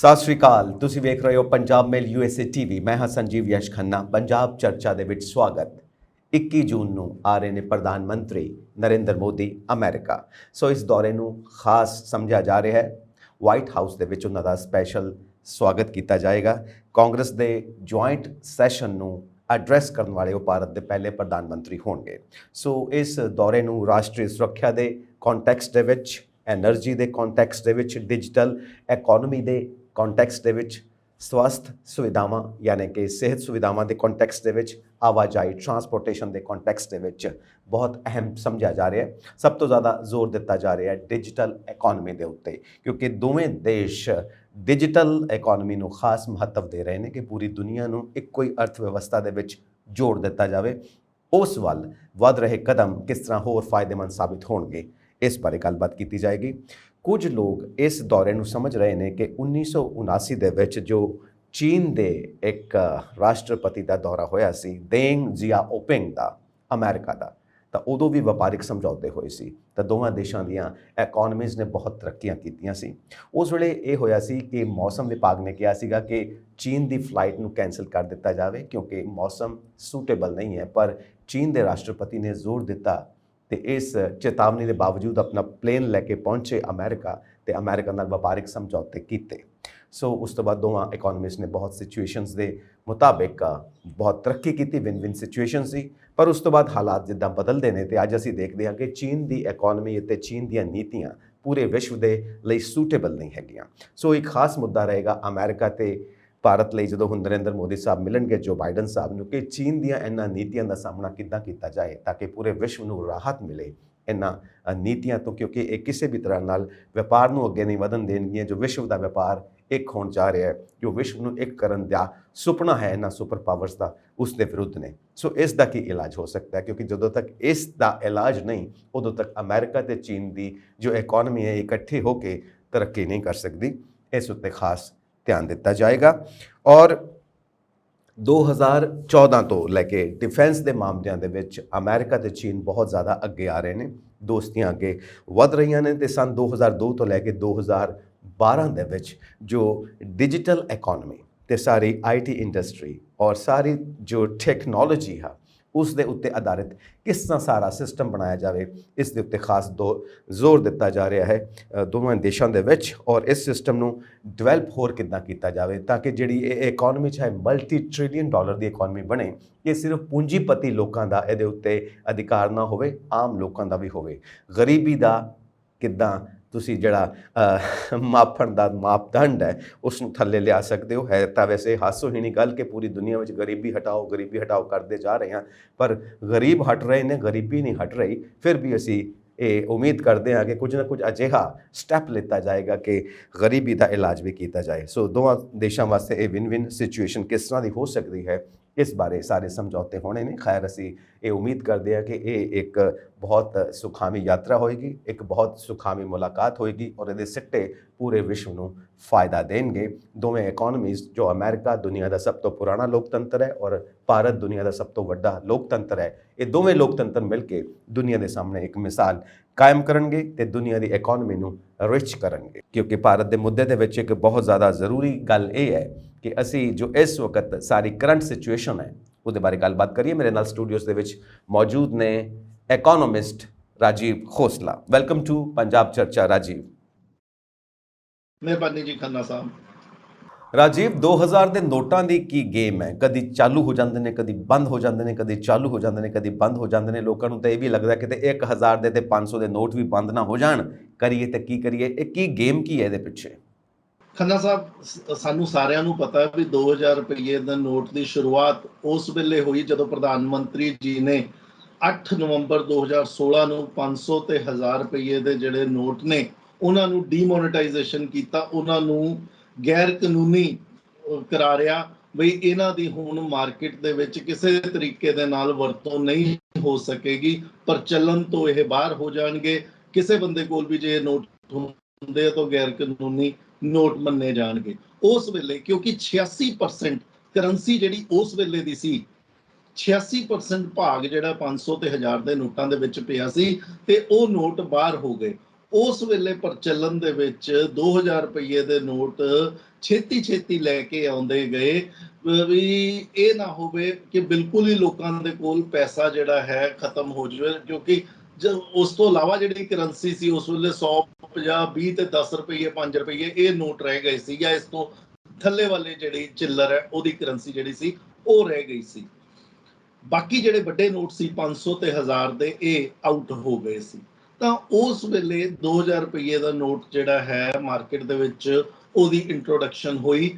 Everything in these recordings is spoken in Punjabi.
ਸਤਿ ਸ਼੍ਰੀ ਅਕਾਲ। ਤੁਸੀਂ ਵੇਖ ਰਹੇ ਹੋ ਪੰਜਾਬ ਮੇਲ USA TV। ਮੈਂ ਹਾਂ ਸੰਜੀਵ ਯਸ਼ ਖੰਨਾ। ਪੰਜਾਬ ਚਰਚਾ ਦੇ ਵਿੱਚ ਸਵਾਗਤ। 21 ਜੂਨ ਨੂੰ ਆ ਰਹੇ ਨੇ ਪ੍ਰਧਾਨ ਮੰਤਰੀ ਨਰਿੰਦਰ ਮੋਦੀ ਅਮਰੀਕਾ। ਸੋ ਇਸ ਦੌਰੇ ਨੂੰ ਖਾਸ ਸਮਝਿਆ ਜਾ ਰਿਹਾ ਹੈ। ਵਾਈਟ ਹਾਊਸ ਦੇ ਵਿੱਚ ਉਹਨਾਂ ਦਾ ਸਪੈਸ਼ਲ ਸਵਾਗਤ ਕੀਤਾ ਜਾਏਗਾ। ਕਾਂਗਰਸ ਦੇ ਜੁਆਇੰਟ ਸੈਸ਼ਨ ਨੂੰ ਐਡਰੈਸ ਕਰਨ ਵਾਲੇ ਉਹ ਭਾਰਤ ਦੇ ਪਹਿਲੇ ਪ੍ਰਧਾਨ ਮੰਤਰੀ ਹੋਣਗੇ। ਸੋ ਇਸ ਦੌਰੇ ਨੂੰ ਰਾਸ਼ਟਰੀ ਸੁਰੱਖਿਆ ਦੇ ਕੰਟੈਕਸਟ ਦੇ ਵਿੱਚ, ਐਨਰਜੀ ਦੇ ਕੰਟੈਕਸਟ ਦੇ ਵਿੱਚ, ਡਿਜੀਟਲ ਇਕੋਨਮੀ ਦੇ ਕੰਟੈਕਸਟ ਦੇ ਵਿੱਚ, ਸਵਾਸਥ ਸੁਵਿਧਾਵਾਂ ਯਾਨੀ ਕਿ ਸਿਹਤ ਸੁਵਿਧਾਵਾਂ ਦੇ ਕੰਟੈਕਸਟ ਦੇ ਵਿੱਚ, ਆਵਾਜਾਈ ਟਰਾਂਸਪੋਰਟੇਸ਼ਨ ਦੇ ਕੰਟੈਕਸਟ ਦੇ ਵਿੱਚ ਬਹੁਤ ਅਹਿਮ ਸਮਝਿਆ ਜਾ ਰਿਹਾ ਹੈ। ਸਭ ਤੋਂ ਜ਼ਿਆਦਾ ਜ਼ੋਰ ਦਿੱਤਾ ਜਾ ਰਿਹਾ ਹੈ ਡਿਜੀਟਲ ਇਕੋਨਮੀ ਦੇ ਉੱਤੇ, ਕਿਉਂਕਿ ਦੋਵੇਂ ਦੇਸ਼ ਡਿਜੀਟਲ ਇਕੋਨਮੀ ਨੂੰ ਖਾਸ ਮਹੱਤਵ ਦੇ ਰਹੇ ਨੇ ਕਿ ਪੂਰੀ ਦੁਨੀਆ ਨੂੰ ਇੱਕੋ ਹੀ ਅਰਥ ਵਿਵਸਥਾ ਦੇ ਵਿੱਚ ਜੋੜ ਦਿੱਤਾ ਜਾਵੇ। ਉਸ ਵੱਲ ਵੱਧ ਰਹੇ ਕਦਮ ਕਿਸ ਤਰ੍ਹਾਂ ਹੋਰ ਫਾਇਦੇਮੰਦ ਸਾਬਿਤ ਹੋਣਗੇ, ਇਸ ਬਾਰੇ ਗੱਲਬਾਤ ਕੀਤੀ ਜਾਏਗੀ। ਕੁਝ ਲੋਕ ਇਸ ਦੌਰੇ ਨੂੰ ਸਮਝ ਰਹੇ ਨੇ ਕਿ 1979 ਦੇ ਵਿੱਚ ਜੋ ਚੀਨ ਦੇ ਇੱਕ ਰਾਸ਼ਟਰਪਤੀ ਦਾ ਦੌਰਾ ਹੋਇਆ ਸੀ, ਦੇਂਗ ਜ਼ਿਆਓਪਿੰਗ ਦਾ, ਅਮਰੀਕਾ ਦਾ, ਤਾਂ ਉਦੋਂ ਵੀ ਵਪਾਰਿਕ ਸਮਝੌਤੇ ਹੋਏ ਸੀ ਤਾਂ ਦੋਵਾਂ ਦੇਸ਼ਾਂ ਦੀਆਂ ਇਕੋਨਮੀਜ਼ ਨੇ ਬਹੁਤ ਤਰੱਕੀਆਂ ਕੀਤੀਆਂ ਸੀ। ਉਸ ਵੇਲੇ ਇਹ ਹੋਇਆ ਸੀ ਕਿ ਮੌਸਮ ਵਿਭਾਗ ਨੇ ਕਿਹਾ ਸੀਗਾ ਕਿ ਚੀਨ ਦੀ ਫਲਾਈਟ ਨੂੰ ਕੈਂਸਲ ਕਰ ਦਿੱਤਾ ਜਾਵੇ ਕਿਉਂਕਿ ਮੌਸਮ ਸੂਟੇਬਲ ਨਹੀਂ ਹੈ, ਪਰ ਚੀਨ ਦੇ ਰਾਸ਼ਟਰਪਤੀ ਨੇ ਜ਼ੋਰ ਦਿੱਤਾ ਤੇ ਇਸ ਚੇਤਾਵਨੀ ਦੇ ਬਾਵਜੂਦ ਆਪਣਾ ਪਲੇਨ ਲੈ ਕੇ ਪਹੁੰਚੇ ਅਮਰੀਕਾ ਤੇ ਅਮਰੀਕਾ ਨਾਲ ਵਪਾਰਿਕ ਸਮਝੌਤੇ ਕੀਤੇ। ਸੋ ਉਸ ਤੋਂ ਬਾਅਦ ਦੋਵਾਂ ਇਕੋਨਮਿਸਟ ਨੇ ਬਹੁਤ ਸਿਚੁਏਸ਼ਨਸ ਦੇ ਮੁਤਾਬਿਕ ਬਹੁਤ ਤਰੱਕੀ ਕੀਤੀ, ਵਿਨ ਵਿਨ ਸਿਚੁਏਸ਼ਨ ਸੀ। ਪਰ ਉਸ ਤੋਂ ਬਾਅਦ ਹਾਲਾਤ ਜਿੱਦਾਂ ਬਦਲਦੇ ਨੇ ਤੇ ਅੱਜ ਅਸੀਂ ਦੇਖਦੇ ਹਾਂ ਕਿ ਚੀਨ ਦੀ ਇਕੋਨਮੀ ਅਤੇ ਚੀਨ ਦੀਆਂ ਨੀਤੀਆਂ ਪੂਰੇ ਵਿਸ਼ਵ ਦੇ ਲਈ ਸੂਟੇਬਲ ਨਹੀਂ ਹੈਗੀਆਂ। ਸੋ ਇੱਕ ਖਾਸ ਮੁੱਦਾ ਰਹੇਗਾ ਅਮਰੀਕਾ ਤੇ ਭਾਰਤ ਲਈ ਜਦੋਂ ਹੁਣ ਨਰਿੰਦਰ ਮੋਦੀ ਸਾਹਿਬ ਮਿਲਣਗੇ ਜੋ ਬਾਈਡਨ ਸਾਹਿਬ ਨੂੰ, ਕਿ ਚੀਨ ਦੀਆਂ ਇਹਨਾਂ ਨੀਤੀਆਂ ਦਾ ਸਾਹਮਣਾ ਕਿੱਦਾਂ ਕੀਤਾ ਜਾਏ ਤਾਂ ਕਿ ਪੂਰੇ ਵਿਸ਼ਵ ਨੂੰ ਰਾਹਤ ਮਿਲੇ ਇਹਨਾਂ ਨੀਤੀਆਂ ਤੋਂ, ਕਿਉਂਕਿ ਇਹ ਕਿਸੇ ਵੀ ਤਰ੍ਹਾਂ ਨਾਲ ਵਪਾਰ ਨੂੰ ਅੱਗੇ ਨਹੀਂ ਵਧਣ ਦੇਣਗੀਆਂ। ਜੋ ਵਿਸ਼ਵ ਦਾ ਵਪਾਰ ਇੱਕ ਹੋਣ ਜਾ ਰਿਹਾ ਹੈ, ਜੋ ਵਿਸ਼ਵ ਨੂੰ ਇੱਕ ਕਰਨ ਦਾ ਸੁਪਨਾ ਹੈ ਇਹਨਾਂ ਸੁਪਰ ਪਾਵਰਸ ਦਾ, ਉਸ ਦੇ ਵਿਰੁੱਧ ਨੇ। ਸੋ ਇਸ ਦਾ ਕੀ ਇਲਾਜ ਹੋ ਸਕਦਾ ਹੈ, ਕਿਉਂਕਿ ਜਦੋਂ ਤੱਕ ਇਸ ਦਾ ਇਲਾਜ ਨਹੀਂ ਉਦੋਂ ਤੱਕ ਅਮਰੀਕਾ ਤੇ ਚੀਨ ਦੀ ਜੋ ਇਕੋਨਮੀ ਹੈ ਇਕੱਠੇ ਹੋ ਕੇ ਤਰੱਕੀ ਨਹੀਂ ਕਰ ਸਕਦੀ। ਇਸ ਉੱਤੇ ਖਾਸ ਧਿਆਨ ਦਿੱਤਾ ਜਾਏਗਾ। ਔਰ 2014 ਤੋਂ ਲੈ ਕੇ ਡਿਫੈਂਸ ਦੇ ਮਾਮਲਿਆਂ ਦੇ ਵਿੱਚ ਅਮਰੀਕਾ ਤੇ ਚੀਨ ਬਹੁਤ ਜ਼ਿਆਦਾ ਅੱਗੇ ਆ ਰਹੇ ਨੇ, ਦੋਸਤੀਆਂ ਅੱਗੇ ਵੱਧ ਰਹੀਆਂ ਨੇ। ਤੇ ਸਨ 2002 ਤੋਂ ਲੈ ਕੇ 2012 ਦੇ ਵਿੱਚ ਜੋ ਡਿਜੀਟਲ ਇਕੋਨਮੀ ਤੇ ਸਾਰੀ IT ਇੰਡਸਟਰੀ ਔਰ ਸਾਰੀ ਜੋ ਟੈਕਨੋਲੋਜੀ ਹੈ ਉਸ ਦੇ ਉੱਤੇ ਆਧਾਰਿਤ ਕਿਸ ਤਰ੍ਹਾਂ ਸਾਰਾ ਸਿਸਟਮ ਬਣਾਇਆ ਜਾਵੇ, ਇਸ ਦੇ ਉੱਤੇ ਖਾਸ ਜ਼ੋਰ ਦਿੱਤਾ ਜਾ ਰਿਹਾ ਹੈ ਦੋਵਾਂ ਦੇਸ਼ਾਂ ਦੇ ਵਿੱਚ। ਔਰ ਇਸ ਸਿਸਟਮ ਨੂੰ ਡਿਵੈਲਪ ਹੋਰ ਕਿੱਦਾਂ ਕੀਤਾ ਜਾਵੇ ਤਾਂ ਕਿ ਜਿਹੜੀ ਇਹ ਇਕੋਨਮੀ ਚਾਹੇ ਮਲਟੀ ਟ੍ਰਿਲੀਅਨ ਡਾਲਰ ਦੀ ਇਕੋਨਮੀ ਬਣੇ, ਇਹ ਸਿਰਫ ਪੂੰਜੀਪਤੀ ਲੋਕਾਂ ਦਾ ਇਹਦੇ ਉੱਤੇ ਅਧਿਕਾਰ ਨਾ ਹੋਵੇ, ਆਮ ਲੋਕਾਂ ਦਾ ਵੀ ਹੋਵੇ। ਗਰੀਬੀ ਦਾ ਕਿੱਦਾਂ ਤੁਸੀਂ ਜਿਹੜਾ ਮਾਪਣ ਦਾ ਮਾਪਦੰਡ ਹੈ ਉਸ ਨੂੰ ਥੱਲੇ ਲਿਆ ਸਕਦੇ ਹੋ। ਹੈ ਤਾਂ ਵੈਸੇ ਹਾਸੋਹੀਣੀ ਗੱਲ ਕਿ ਪੂਰੀ ਦੁਨੀਆ ਵਿੱਚ ਗਰੀਬੀ ਹਟਾਓ ਕਰਦੇ ਜਾ ਰਹੇ ਹਾਂ, ਪਰ ਗਰੀਬ ਹਟ ਰਹੇ ਨੇ, ਗਰੀਬੀ ਨਹੀਂ ਹਟ ਰਹੀ। ਫਿਰ ਵੀ ਅਸੀਂ ਇਹ ਉਮੀਦ ਕਰਦੇ ਹਾਂ ਕਿ ਕੁਝ ਨਾ ਕੁਝ ਅਜਿਹਾ ਸਟੈਪ ਲਿੱਤਾ ਜਾਏਗਾ ਕਿ ਗਰੀਬੀ ਦਾ ਇਲਾਜ ਵੀ ਕੀਤਾ ਜਾਏ। ਸੋ ਦੋਵਾਂ ਦੇਸ਼ਾਂ ਵਾਸਤੇ ਇਹ ਵਿਨ ਵਿਨ ਸਿਚੁਏਸ਼ਨ ਕਿਸ ਤਰ੍ਹਾਂ ਦੀ ਹੋ ਸਕਦੀ ਹੈ, ਇਸ ਬਾਰੇ ਸਾਰੇ ਸਮਝੌਤੇ ਹੋਣੇ ਨੇ। ਖੈਰ ਅਸੀਂ ਇਹ ਉਮੀਦ ਕਰਦੇ ਹਾਂ ਕਿ ਇਹ ਇੱਕ ਬਹੁਤ ਸੁਖਾਵੀ ਯਾਤਰਾ ਹੋਏਗੀ, ਇੱਕ ਬਹੁਤ ਸੁਖਾਵੀ ਮੁਲਾਕਾਤ ਹੋਏਗੀ ਔਰ ਇਹਦੇ ਸਿੱਟੇ ਪੂਰੇ ਵਿਸ਼ਵ ਨੂੰ ਫਾਇਦਾ ਦੇਣਗੇ। ਦੋਵੇਂ ਇਕੋਨਮੀਜ਼, ਜੋ ਅਮਰੀਕਾ ਦੁਨੀਆ ਦਾ ਸਭ ਤੋਂ ਪੁਰਾਣਾ ਲੋਕਤੰਤਰ ਹੈ ਔਰ ਭਾਰਤ ਦੁਨੀਆ ਦਾ ਸਭ ਤੋਂ ਵੱਡਾ ਲੋਕਤੰਤਰ ਹੈ, ਇਹ ਦੋਵੇਂ ਲੋਕਤੰਤਰ ਮਿਲ ਕੇ ਦੁਨੀਆ ਦੇ ਸਾਹਮਣੇ ਇੱਕ ਮਿਸਾਲ ਕਾਇਮ ਕਰਨਗੇ ਤੇ ਦੁਨੀਆ ਦੀ ਇਕੋਨਮੀ ਨੂੰ ਰਿਚ ਕਰਨਗੇ। ਕਿਉਂਕਿ ਭਾਰਤ ਦੇ ਮੁੱਦੇ ਦੇ ਵਿੱਚ ਇੱਕ ਬਹੁਤ ਜ਼ਿਆਦਾ ਜ਼ਰੂਰੀ ਗੱਲ ਇਹ ਹੈ ਕਿ ਅਸੀਂ ਜੋ ਇਸ ਵਕਤ ਸਾਰੀ ਕਰੰਟ ਸਿਚੁਏਸ਼ਨ ਹੈ ਉਹਦੇ ਬਾਰੇ ਗੱਲਬਾਤ ਕਰੀਏ। ਮੇਰੇ ਨਾਲ ਸਟੂਡੀਓਜ਼ ਦੇ ਵਿੱਚ ਮੌਜੂਦ ਨੇ ਇਕੋਨੋਮਿਸਟ ਰਾਜੀਵ ਖੋਸਲਾ। ਵੈਲਕਮ ਟੂ ਪੰਜਾਬ ਚਰਚਾ ਰਾਜੀਵ। ਮਿਹਰਬਾਨੀ ਜੀ ਖੰਨਾ ਸਾਹਿਬ। ਰਾਜੀਵ, 2000 ਦੇ ਨੋਟਾਂ ਦੀ ਕੀ ਗੇਮ ਹੈ? ਕਦੀ ਚਾਲੂ ਹੋ ਜਾਂਦੇ ਨੇ, ਕਦੀ ਬੰਦ ਹੋ ਜਾਂਦੇ ਨੇ, ਕਦੀ ਚਾਲੂ ਹੋ ਜਾਂਦੇ ਨੇ, ਕਦੀ ਬੰਦ ਹੋ ਜਾਂਦੇ ਨੇ। ਲੋਕਾਂ ਨੂੰ ਤਾਂ ਇਹ ਵੀ ਲੱਗਦਾ ਕਿ 1000 ਦੇ ਤੇ 500 ਦੇ ਨੋਟ ਵੀ ਬੰਦ ਨਾ ਹੋ ਜਾਣ। ਕਰੀਏ ਤੇ ਕੀ ਕਰੀਏ? ਇਹ ਕੀ ਗੇਮ ਕੀ ਹੈ ਇਹਦੇ ਪਿੱਛੇ? ਖੰਨਾ ਸਾਹਿਬ, ਸਾਨੂੰ ਸਾਰਿਆਂ ਨੂੰ ਪਤਾ ਵੀ 2000 ਰੁਪਏ ਦੇ ਨੋਟ ਦੀ ਸ਼ੁਰੂਆਤ ਉਸ ਵੇਲੇ ਹੋਈ ਜਦੋਂ ਪ੍ਰਧਾਨ ਮੰਤਰੀ ਜੀ ਨੇ 8 ਨਵੰਬਰ 2016 ਨੂੰ 500 ਤੇ 1000 ਰੁਪਏ ਦੇ ਜਿਹੜੇ ਨੋਟ ਨੇ ਉਹਨਾਂ ਨੂੰ ਡੀਮੋਨੇਟਾਈਜੇਸ਼ਨ ਕੀਤਾ, ਉਹਨਾਂ ਨੂੰ ਗੈਰ ਕਾਨੂੰਨੀ ਕਰਾਰਿਆ ਬਈ ਇਹਨਾਂ ਦੀ ਹੁਣ ਮਾਰਕੀਟ ਦੇ ਵਿੱਚ ਕਿਸੇ ਤਰੀਕੇ ਦੇ ਨਾਲ ਵਰਤੋਂ ਨਹੀਂ ਹੋ ਸਕੇਗੀ, ਪ੍ਰਚਲਨ ਤੋਂ ਇਹ ਬਾਹਰ ਹੋ ਜਾਣਗੇ। ਕਿਸੇ ਬੰਦੇ ਕੋਲ ਵੀ ਜੇ ਨੋਟ ਹੁੰਦੇ ਤਾਂ ਗੈਰ ਕਾਨੂੰਨੀ ਨੋਟ ਮੰਨੇ ਜਾਣਗੇ। ਉਸ ਵੇਲੇ ਕਿਉਂਕਿ 86% ਕਰੰਸੀ ਜਿਹੜੀ ਉਸ ਵੇਲੇ ਦੀ ਸੀ, 86% ਭਾਗ ਜਿਹੜਾ 500 ਤੇ 1000 ਦੇ ਨੋਟਾਂ ਦੇ ਵਿੱਚ ਪਿਆ ਸੀ ਤੇ ਉਹ ਨੋਟ ਬਾਹਰ ਹੋ ਗਏ। ਉਸ ਵੇਲੇ ਪ੍ਰਚਲਨ ਦੇ ਵਿੱਚ 2000 ਰੁਪਏ ਦੇ ਨੋਟ ਛੇਤੀ ਲੈ ਕੇ ਆਉਂਦੇ ਗਏ ਵੀ ਇਹ ਨਾ ਹੋਵੇ ਕਿ ਬਿਲਕੁਲ ਹੀ ਲੋਕਾਂ ਦੇ ਕੋਲ ਪੈਸਾ ਜਿਹੜਾ ਹੈ ਖਤਮ ਹੋ ਜਾਵੇ, ਕਿਉਂਕਿ ਉਸ ਤੋਂ ਇਲਾਵਾ ਜਿਹੜੀ ਕਰੰਸੀ ਸੀ ਉਸ ਵੇਲੇ 100 50 20 ਤੇ 10 ਰੁਪਏ 5 ਰੁਪਏ ਇਹ ਨੋਟ ਰਹਿ ਗਏ ਸੀ, ਜਾਂ ਇਸ ਤੋਂ ਥੱਲੇ ਵਾਲੇ ਜਿਹੜੀ ਚਿੱਲਰ ਹੈ ਉਹਦੀ ਕਰੰਸੀ ਜਿਹੜੀ ਸੀ ਉਹ ਰਹਿ ਗਈ ਸੀ। ਬਾਕੀ ਜਿਹੜੇ ਵੱਡੇ ਨੋਟ ਸੀ 500 ਤੇ 1000 ਦੇ ਇਹ ਆਊਟ ਹੋ ਗਏ ਸੀ। ਤਾਂ ਉਸ ਵੇਲੇ 2000 ਰੁਪਏ ਦਾ ਨੋਟ ਜਿਹੜਾ ਹੈ ਮਾਰਕੀਟ ਦੇ ਵਿੱਚ ਉਹਦੀ ਇੰਟਰੋਡਕਸ਼ਨ ਹੋਈ,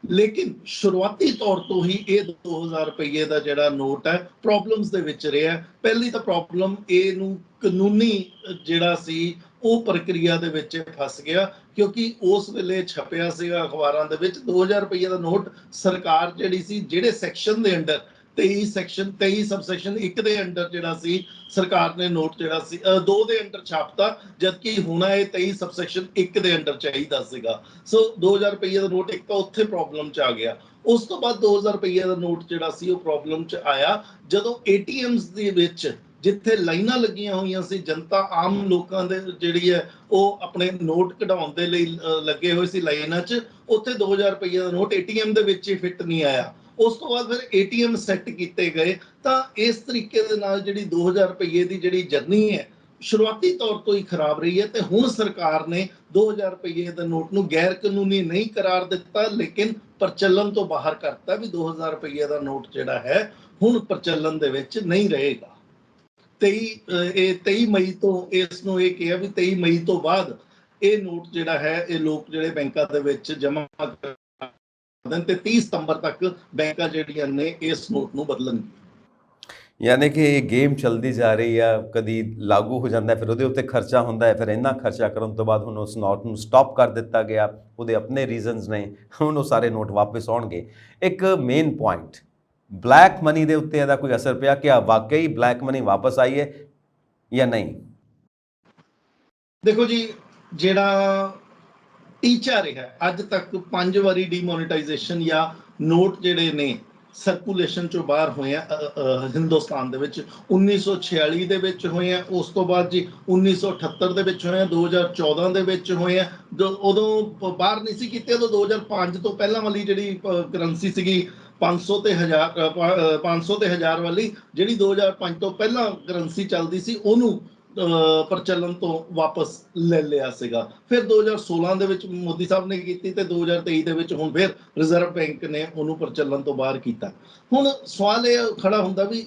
ਲੇਕਿਨ ਸ਼ੁਰੂਆਤੀ ਤੌਰ ਤੋਂ ਹੀ ਇਹ 2000 ਰੁਪਏ ਦਾ ਜਿਹੜਾ ਨੋਟ ਹੈ ਪ੍ਰੋਬਲਮਸ ਦੇ ਵਿੱਚ ਰਿਹਾ। ਪਹਿਲੀ ਤਾਂ ਪ੍ਰੋਬਲਮ ਇਹਨੂੰ ਕਾਨੂੰਨੀ ਜਿਹੜਾ ਸੀ ਉਹ ਪ੍ਰਕਿਰਿਆ ਦੇ ਵਿੱਚ ਫਸ ਗਿਆ, ਕਿਉਂਕਿ ਉਸ ਵੇਲੇ ਛਪਿਆ ਸੀਗਾ ਅਖਬਾਰਾਂ ਦੇ ਵਿੱਚ 2000 ਰੁਪਏ ਦਾ ਨੋਟ ਸਰਕਾਰ ਜਿਹੜੀ ਸੀ ਜਿਹੜੇ ਸੈਕਸ਼ਨ ਦੇ ਅੰਡਰ 23 ਸਬ ਸੈਕਸ਼ਨ 1 ਦੇ ਅੰਡਰ ਜਿਹੜਾ ਸੀ ਸਰਕਾਰ ਨੇ ਨੋਟ ਜਿਹੜਾ ਸੀ 2 ਦੇ ਅੰਡਰ ਛਾਪਤਾ, ਜਦਕਿ ਹੁਣ ਇਹ 23 ਸਬ ਸੈਕਸ਼ਨ 1 ਦੇ ਅੰਡਰ ਚਾਹੀਦਾ ਸੀਗਾ। ਸੋ 2000 ਰੁਪਏ ਦਾ ਨੋਟ ਇੱਕ ਤਾਂ ਉੱਥੇ ਪ੍ਰੋਬਲਮ ਚ ਆ ਗਿਆ। ਉਸ ਤੋਂ ਬਾਅਦ 2000 ਰੁਪਏ ਦਾ ਨੋਟ ਜਿਹੜਾ ਸੀ ਉਹ ਪ੍ਰੋਬਲਮ ਚ ਆਇਆ ਜਦੋਂ ਏਟੀਐਮਸ ਦੇ ਵਿੱਚ ਜਿੱਥੇ ਲਾਈਨਾਂ ਲੱਗੀਆਂ ਹੋਈਆਂ ਸੀ, ਜਨਤਾ ਆਮ ਲੋਕਾਂ ਦੇ ਜਿਹੜੀ ਹੈ ਉਹ ਆਪਣੇ ਨੋਟ ਕਢਾਉਣ ਦੇ ਲਈ ਲੱਗੇ ਹੋਏ ਸੀ ਲਾਈਨਾਂ 'ਚ, ਉੱਥੇ 2000 ਰੁਪਏ ਦਾ ਨੋਟ ਏਟੀਐਮ ਦੇ ਵਿੱਚ ਹੀ ਫਿੱਟ ਨਹੀਂ ਆਇਆ। ਉਸ ਤੋਂ ਬਾਅਦ ਫਿਰ ਏਟੀਐਮ ਸੈੱਟ ਕੀਤੇ ਗਏ। ਤਾਂ ਇਸ ਤਰੀਕੇ ਦੇ ਨਾਲ ਜਿਹੜੀ 2000 ਰੁਪਏ ਦੀ ਜਿਹੜੀ ਜਰਨੀ ਹੈ ਸ਼ੁਰੂਆਤੀ ਤੌਰ ਤੋਂ ਹੀ ਖਰਾਬ ਰਹੀ ਹੈ। ਤੇ ਹੁਣ ਸਰਕਾਰ ਨੇ 2000 ਰੁਪਏ ਦੇ ਨੋਟ ਨੂੰ ਗੈਰ ਕਾਨੂੰਨੀ ਨਹੀਂ ਕਰਾਰ ਦਿੱਤਾ, ਲੇਕਿਨ ਪ੍ਰਚਲਨ ਤੋਂ ਬਾਹਰ ਕਰਤਾ ਵੀ 2000 ਰੁਪਏ ਦਾ ਨੋਟ ਜਿਹੜਾ ਹੈ ਹੁਣ ਪ੍ਰਚਲਨ ਦੇ ਵਿੱਚ ਨਹੀਂ ਰਹੇਗਾ। 23 ਮਈ ਤੋਂ ਇਸ ਨੂੰ ਇਹ ਕਿਹਾ ਵੀ 23 ਮਈ ਤੋਂ ਬਾਅਦ ਇਹ ਨੋਟ ਜਿਹੜਾ ਹੈ ਇਹ ਲੋਕ ਜਿਹੜੇ ਬੈਂਕਾਂ ਦੇ ਵਿੱਚ ਜਮ੍ਹਾਂ ਕਰ ਦੇਣ ਤੇ 30 ਸਤੰਬਰ ਤੱਕ ਬੈਂਕਾਂ ਜਿਹੜੀਆਂ ਨੇ ਇਸ ਨੋਟ ਨੂੰ ਬਦਲਣਗੀਆਂ। ਯਾਨੀ ਕਿ ਇਹ ਗੇਮ ਚੱਲਦੀ ਜਾ ਰਹੀ ਆ, ਕਦੀ ਲਾਗੂ ਹੋ ਜਾਂਦਾ ਫਿਰ ਉਹਦੇ ਉੱਤੇ ਖਰਚਾ ਹੁੰਦਾ ਹੈ, ਫਿਰ ਇੰਨਾ ਖਰਚਾ ਕਰਨ ਤੋਂ ਬਾਅਦ ਹੁਣ ਉਸ ਨੋਟ ਨੂੰ ਸਟਾਪ ਕਰ ਦਿੱਤਾ ਗਿਆ। ਉਹਦੇ ਆਪਣੇ ਰੀਜ਼ਨਸ ਨੇ, ਹੁਣ ਉਹ ਸਾਰੇ ਨੋਟ ਵਾਪਸ ਆਉਣਗੇ। ਇੱਕ ਮੇਨ ਪੁਆਇੰਟ, ਬਲੈਕ ਮਨੀ ਦੇ ਉੱਤੇ ਇਹਦਾ ਕੋਈ ਅਸਰ ਪਿਆ? ਕਿ ਵਾਕਈ ਬਲੈਕ ਮਨੀ ਵਾਪਸ ਆਈ ਹੈ ਜਾਂ ਨਹੀਂ? ਦੇਖੋ ਜੀ, ਜਿਹੜਾ ਟੀਚਾ ਰਿਹਾ ਅੱਜ ਤੱਕ 5 ਵਾਰੀ ਡੀਮੋਨੇਟਾਈਜੇਸ਼ਨ ਜਾਂ ਨੋਟ ਜਿਹੜੇ ਨੇ ਸਰਕੂਲੇਸ਼ਨ ਚੋਂ ਬਾਹਰ ਹੋਏ ਆ ਹਿੰਦੁਸਤਾਨ ਦੇ ਵਿੱਚ। 1946 ਦੇ ਵਿੱਚ ਹੋਏ ਆ, ਉਸ ਤੋਂ ਬਾਅਦ ਜੀ 1978 ਦੇ ਵਿੱਚ ਹੋਏ ਆ, 2014 ਦੇ ਵਿੱਚ ਹੋਏ ਆ। ਉਦੋਂ ਬਾਹਰ ਨਹੀਂ ਸੀ ਕੀਤੇ, ਉਦੋਂ 2005 ਤੋਂ ਪਹਿਲਾਂ ਵਾਲੀ ਜਿਹੜੀ ਕਰੰਸੀ ਸੀਗੀ 500 ਤੇ 1000 ਵਾਲੀ, ਜਿਹੜੀ 2005 ਤੋਂ ਪਹਿਲਾਂ ਕਰੰਸੀ ਚੱਲਦੀ ਸੀ ਉਹਨੂੰ ਪ੍ਰਚਲਨ ਤੋਂ ਵਾਪਸ ਲੈ ਲਿਆ ਸੀਗਾ। ਫਿਰ 2016 ਦੇ ਵਿੱਚ ਮੋਦੀ ਸਾਹਿਬ ਨੇ ਕੀਤੀ ਤੇ 2023 ਦੇ ਵਿੱਚ ਹੁਣ ਫਿਰ ਰਿਜ਼ਰਵ ਬੈਂਕ ਨੇ ਉਹਨੂੰ ਪ੍ਰਚਲਨ ਤੋਂ ਬਾਹਰ ਕੀਤਾ। ਹੁਣ ਸਵਾਲ ਇਹ ਖੜਾ ਹੁੰਦਾ ਵੀ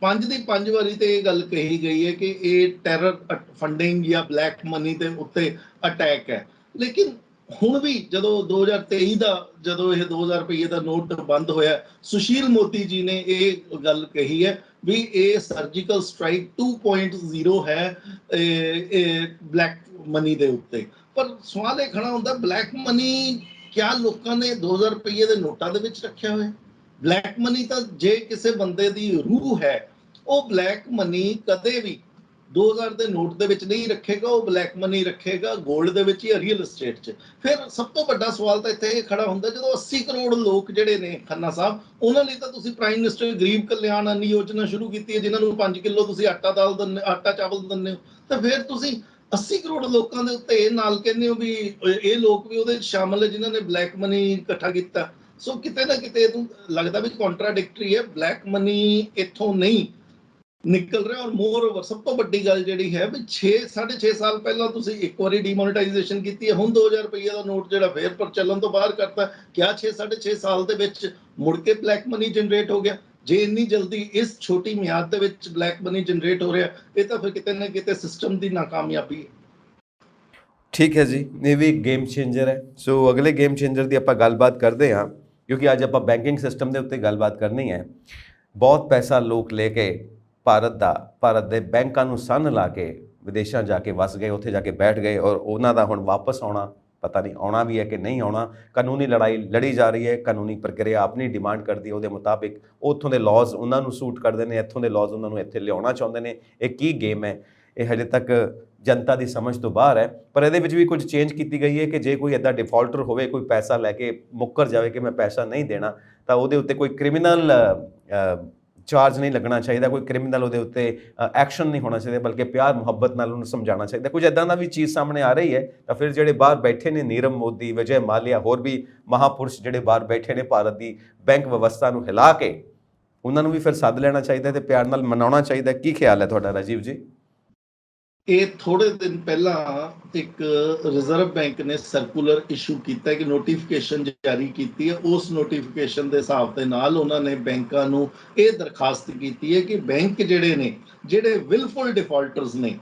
5 ਦੀ 5 ਵਾਰੀ ਤੇ ਇਹ ਗੱਲ ਕਹੀ ਗਈ ਹੈ ਕਿ ਇਹ ਟੈਰਰ ਫੰਡਿੰਗ ਜਾਂ ਬਲੈਕ ਮਨੀ ਦੇ ਉੱਤੇ ਅਟੈਕ ਹੈ, ਲੇਕਿਨ ਹੁਣ ਵੀ ਜਦੋਂ 2023 ਦਾ ਜਦੋਂ ਇਹ 2000 ਰੁਪਏ ਦਾ ਨੋਟ ਬੰਦ ਹੋਇਆ, ਸੁਸ਼ੀਲ ਮੋਦੀ ਜੀ ਨੇ ਇਹ ਗੱਲ ਕਹੀ ਹੈ ਵੀ ਇਹ ਸਰਜੀਕਲ ਸਟ੍ਰਾਈਕ 2.0 ਹੈ ਬਲੈਕ ਮਨੀ ਦੇ ਉੱਤੇ। ਪਰ ਸਵਾਲ ਇਹ ਖੜਾ ਹੁੰਦਾ, ਬਲੈਕ ਮਨੀ ਕਿਆ ਲੋਕਾਂ ਨੇ 2000 ਰੁਪਏ ਦੇ ਨੋਟਾਂ ਦੇ ਵਿੱਚ ਰੱਖਿਆ ਹੋਇਆ? ਬਲੈਕ ਮਨੀ ਤਾਂ ਜੇ ਕਿਸੇ ਬੰਦੇ ਦੀ ਰੂਹ ਹੈ, ਉਹ ਬਲੈਕ ਮਨੀ ਕਦੇ ਵੀ 2000 ਦੇ ਨੋਟ ਦੇ ਵਿੱਚ ਨਹੀਂ ਰੱਖੇਗਾ, ਉਹ ਬਲੈਕ ਮਨੀ ਰੱਖੇਗਾ ਗੋਲਡ ਦੇ ਵਿੱਚ ਜਾਂ ਰੀਅਲ ਏਸਟੇਟ 'ਚ। ਫਿਰ ਸਭ ਤੋਂ ਵੱਡਾ ਸਵਾਲ ਤਾਂ ਇੱਥੇ ਇਹ ਖੜਾ ਹੁੰਦਾ, ਜਦੋਂ 80 ਕਰੋੜ ਲੋਕ ਜਿਹੜੇ ਨੇ ਖੰਨਾ ਸਾਹਿਬ, ਉਹਨਾਂ ਲਈ ਤਾਂ ਤੁਸੀਂ ਪ੍ਰਾਈਮ ਮਿਨਿਸਟਰ ਗਰੀਬ ਕਲਿਆਣ ਅੰਨ ਯੋਜਨਾ ਸ਼ੁਰੂ ਕੀਤੀ ਹੈ, ਜਿਨ੍ਹਾਂ ਨੂੰ 5 ਕਿਲੋ ਤੁਸੀਂ ਆਟਾ ਚਾਵਲ ਦਿੰਦੇ ਹੋ। ਤਾਂ ਫਿਰ ਤੁਸੀਂ 80 ਕਰੋੜ ਲੋਕਾਂ ਦੇ ਉੱਤੇ ਇਹ ਨਾਲ ਕਹਿੰਦੇ ਹੋ ਵੀ ਇਹ ਲੋਕ ਵੀ ਉਹਦੇ ਸ਼ਾਮਲ ਹੈ ਜਿਨ੍ਹਾਂ ਨੇ ਬਲੈਕ ਮਨੀ ਇਕੱਠਾ ਕੀਤਾ। ਸੋ ਕਿਤੇ ਨਾ ਕਿਤੇ ਇਹਨੂੰ ਲੱਗਦਾ ਵੀ ਕੰਟਰਾਡਿਕਟਰੀ ਹੈ, ਬਲੈਕ ਮਨੀ ਇੱਥੋਂ ਨਹੀਂ ਨਿਕਲ ਰਿਹਾ। ਔਰ ਮੋਰ ਓਵਰ ਸਭ ਤੋਂ ਵੱਡੀ ਗੱਲ ਜਿਹੜੀ ਹੈ ਵੀ 6.5 ਸਾਲ ਪਹਿਲਾਂ ਤੁਸੀਂ ਇੱਕ ਵਾਰੀ ਡੀਮੋਨੇਟਾਈਜੇਸ਼ਨ ਕੀਤੀ ਹੈ, ਹੁਣ 2000 ਰੁਪਏ ਦਾ ਨੋਟ ਜਿਹੜਾ ਫੇਰ ਪ੍ਰਚਲਨ ਤੋਂ ਬਾਹਰ ਕਰਤਾ। ਕਿਆ 6.5 ਸਾਲ ਦੇ ਵਿੱਚ ਮੁੜ ਕੇ ਬਲੈਕ ਮਨੀ ਜਨਰੇਟ ਹੋ ਗਿਆ? ਜੇ ਇੰਨੀ ਜਲਦੀ ਇਸ ਛੋਟੀ ਮਿਆਦ ਦੇ ਵਿੱਚ ਬਲੈਕ ਮਨੀ ਜਨਰੇਟ ਹੋ ਰਿਹਾ, ਇਹ ਤਾਂ ਫਿਰ ਕਿਤੇ ਨਾ ਕਿਤੇ ਸਿਸਟਮ ਦੀ ਨਾਕਾਮਯਾਬੀ ਹੈ। ਠੀਕ ਹੈ ਜੀ, ਇਹ ਵੀ ਗੇਮ ਚੇਂਜਰ ਹੈ। ਸੋ ਅਗਲੇ ਗੇਮ ਚੇਂਜਰ ਦੀ ਆਪਾਂ ਗੱਲਬਾਤ ਕਰਦੇ ਹਾਂ, ਕਿਉਂਕਿ ਅੱਜ ਆਪਾਂ ਬੈਂਕਿੰਗ ਸਿਸਟਮ ਦੇ ਉੱਤੇ ਗੱਲਬਾਤ ਕਰਨੀ ਹੈ। ਬਹੁਤ ਪੈਸਾ ਲੋਕ ਲੈ ਕੇ ਭਾਰਤ ਦੇ ਬੈਂਕਾਂ ਨੂੰ ਸੰਨ ਲਾ ਕੇ ਵਿਦੇਸ਼ਾਂ ਜਾ ਕੇ ਵਸ ਗਏ, ਉੱਥੇ ਜਾ ਕੇ ਬੈਠ ਗਏ, ਔਰ ਉਹਨਾਂ ਦਾ ਹੁਣ ਵਾਪਸ ਆਉਣਾ ਪਤਾ ਨਹੀਂ ਆਉਣਾ ਵੀ ਹੈ ਕਿ ਨਹੀਂ ਆਉਣਾ। ਕਾਨੂੰਨੀ ਲੜਾਈ ਲੜੀ ਜਾ ਰਹੀ ਹੈ, ਕਾਨੂੰਨੀ ਪ੍ਰਕਿਰਿਆ ਆਪਣੀ ਡਿਮਾਂਡ ਕਰਦੀ ਹੈ, ਉਹਦੇ ਮੁਤਾਬਿਕ ਉੱਥੋਂ ਦੇ ਲਾਜ਼ ਉਹਨਾਂ ਨੂੰ ਸੂਟ ਕਰਦੇ ਨੇ, ਇੱਥੋਂ ਦੇ ਲਾਜ਼ ਉਹਨਾਂ ਨੂੰ ਇੱਥੇ ਲਿਆਉਣਾ ਚਾਹੁੰਦੇ ਨੇ। ਇਹ ਕੀ ਗੇਮ ਹੈ, ਇਹ ਹਜੇ ਤੱਕ ਜਨਤਾ ਦੀ ਸਮਝ ਤੋਂ ਬਾਹਰ ਹੈ। ਪਰ ਇਹਦੇ ਵਿੱਚ ਵੀ ਕੁਝ ਚੇਂਜ ਕੀਤੀ ਗਈ ਹੈ ਕਿ ਜੇ ਕੋਈ ਇੱਦਾਂ ਡਿਫਾਲਟਰ ਹੋਵੇ, ਕੋਈ ਪੈਸਾ ਲੈ ਕੇ ਮੁੱਕਰ ਜਾਵੇ ਕਿ ਮੈਂ ਪੈਸਾ ਨਹੀਂ ਦੇਣਾ, ਤਾਂ ਉਹਦੇ ਉੱਤੇ ਕੋਈ ਕ੍ਰਿਮੀਨਲ ਚਾਰਜ ਨਹੀਂ ਲੱਗਣਾ ਚਾਹੀਦਾ, ਕੋਈ ਕ੍ਰਿਮੀਨਲ ਉਹਦੇ ਉੱਤੇ ਐਕਸ਼ਨ ਨਹੀਂ ਹੋਣਾ ਚਾਹੀਦਾ, ਬਲਕਿ ਪਿਆਰ ਮੁਹੱਬਤ ਨਾਲ ਉਹਨੂੰ ਸਮਝਾਉਣਾ ਚਾਹੀਦਾ। ਕੁਝ ਇੱਦਾਂ ਦਾ ਵੀ ਚੀਜ਼ ਸਾਹਮਣੇ ਆ ਰਹੀ ਹੈ ਤਾਂ ਫਿਰ ਜਿਹੜੇ ਬਾਹਰ ਬੈਠੇ ਨੇ ਨੀਰਵ ਮੋਦੀ, ਵਿਜੇ ਮਾਲਿਆ, ਹੋਰ ਵੀ ਮਹਾਪੁਰਸ਼ ਜਿਹੜੇ ਬਾਹਰ ਬੈਠੇ ਨੇ ਭਾਰਤ ਦੀ ਬੈਂਕ ਵਿਵਸਥਾ ਨੂੰ ਹਿਲਾ ਕੇ, ਉਹਨਾਂ ਨੂੰ ਵੀ ਫਿਰ ਸੱਦ ਲੈਣਾ ਚਾਹੀਦਾ ਤੇ ਪਿਆਰ ਨਾਲ ਮਨਾਉਣਾ ਚਾਹੀਦਾ। ਕੀ ਖਿਆਲ ਹੈ ਤੁਹਾਡਾ ਰਾਜੀਵ ਜੀ? ਇਹ ਥੋੜੇ ਦਿਨ ਪਹਿਲਾਂ ਇੱਕ ਰਿਜ਼ਰਵ ਬੈਂਕ ਨੇ ਸਰਕੂਲਰ ਇਸ਼ੂ ਕੀਤਾ ਕਿ ਨੋਟੀਫਿਕੇਸ਼ਨ ਜਾਰੀ ਕੀਤੀ ਹੈ। ਉਸ ਨੋਟੀਫਿਕੇਸ਼ਨ ਦੇ ਹਿਸਾਬ ਦੇ ਨਾਲ ਉਹਨਾਂ ਨੇ ਬੈਂਕਾਂ ਨੂੰ ਇਹ ਦਰਖਾਸਤ ਕੀਤੀ ਹੈ ਕਿ ਬੈਂਕ ਜਿਹੜੇ ਵਿਲਫੁਲ ਡਿਫਾਲਟਰਸ ਨੇ,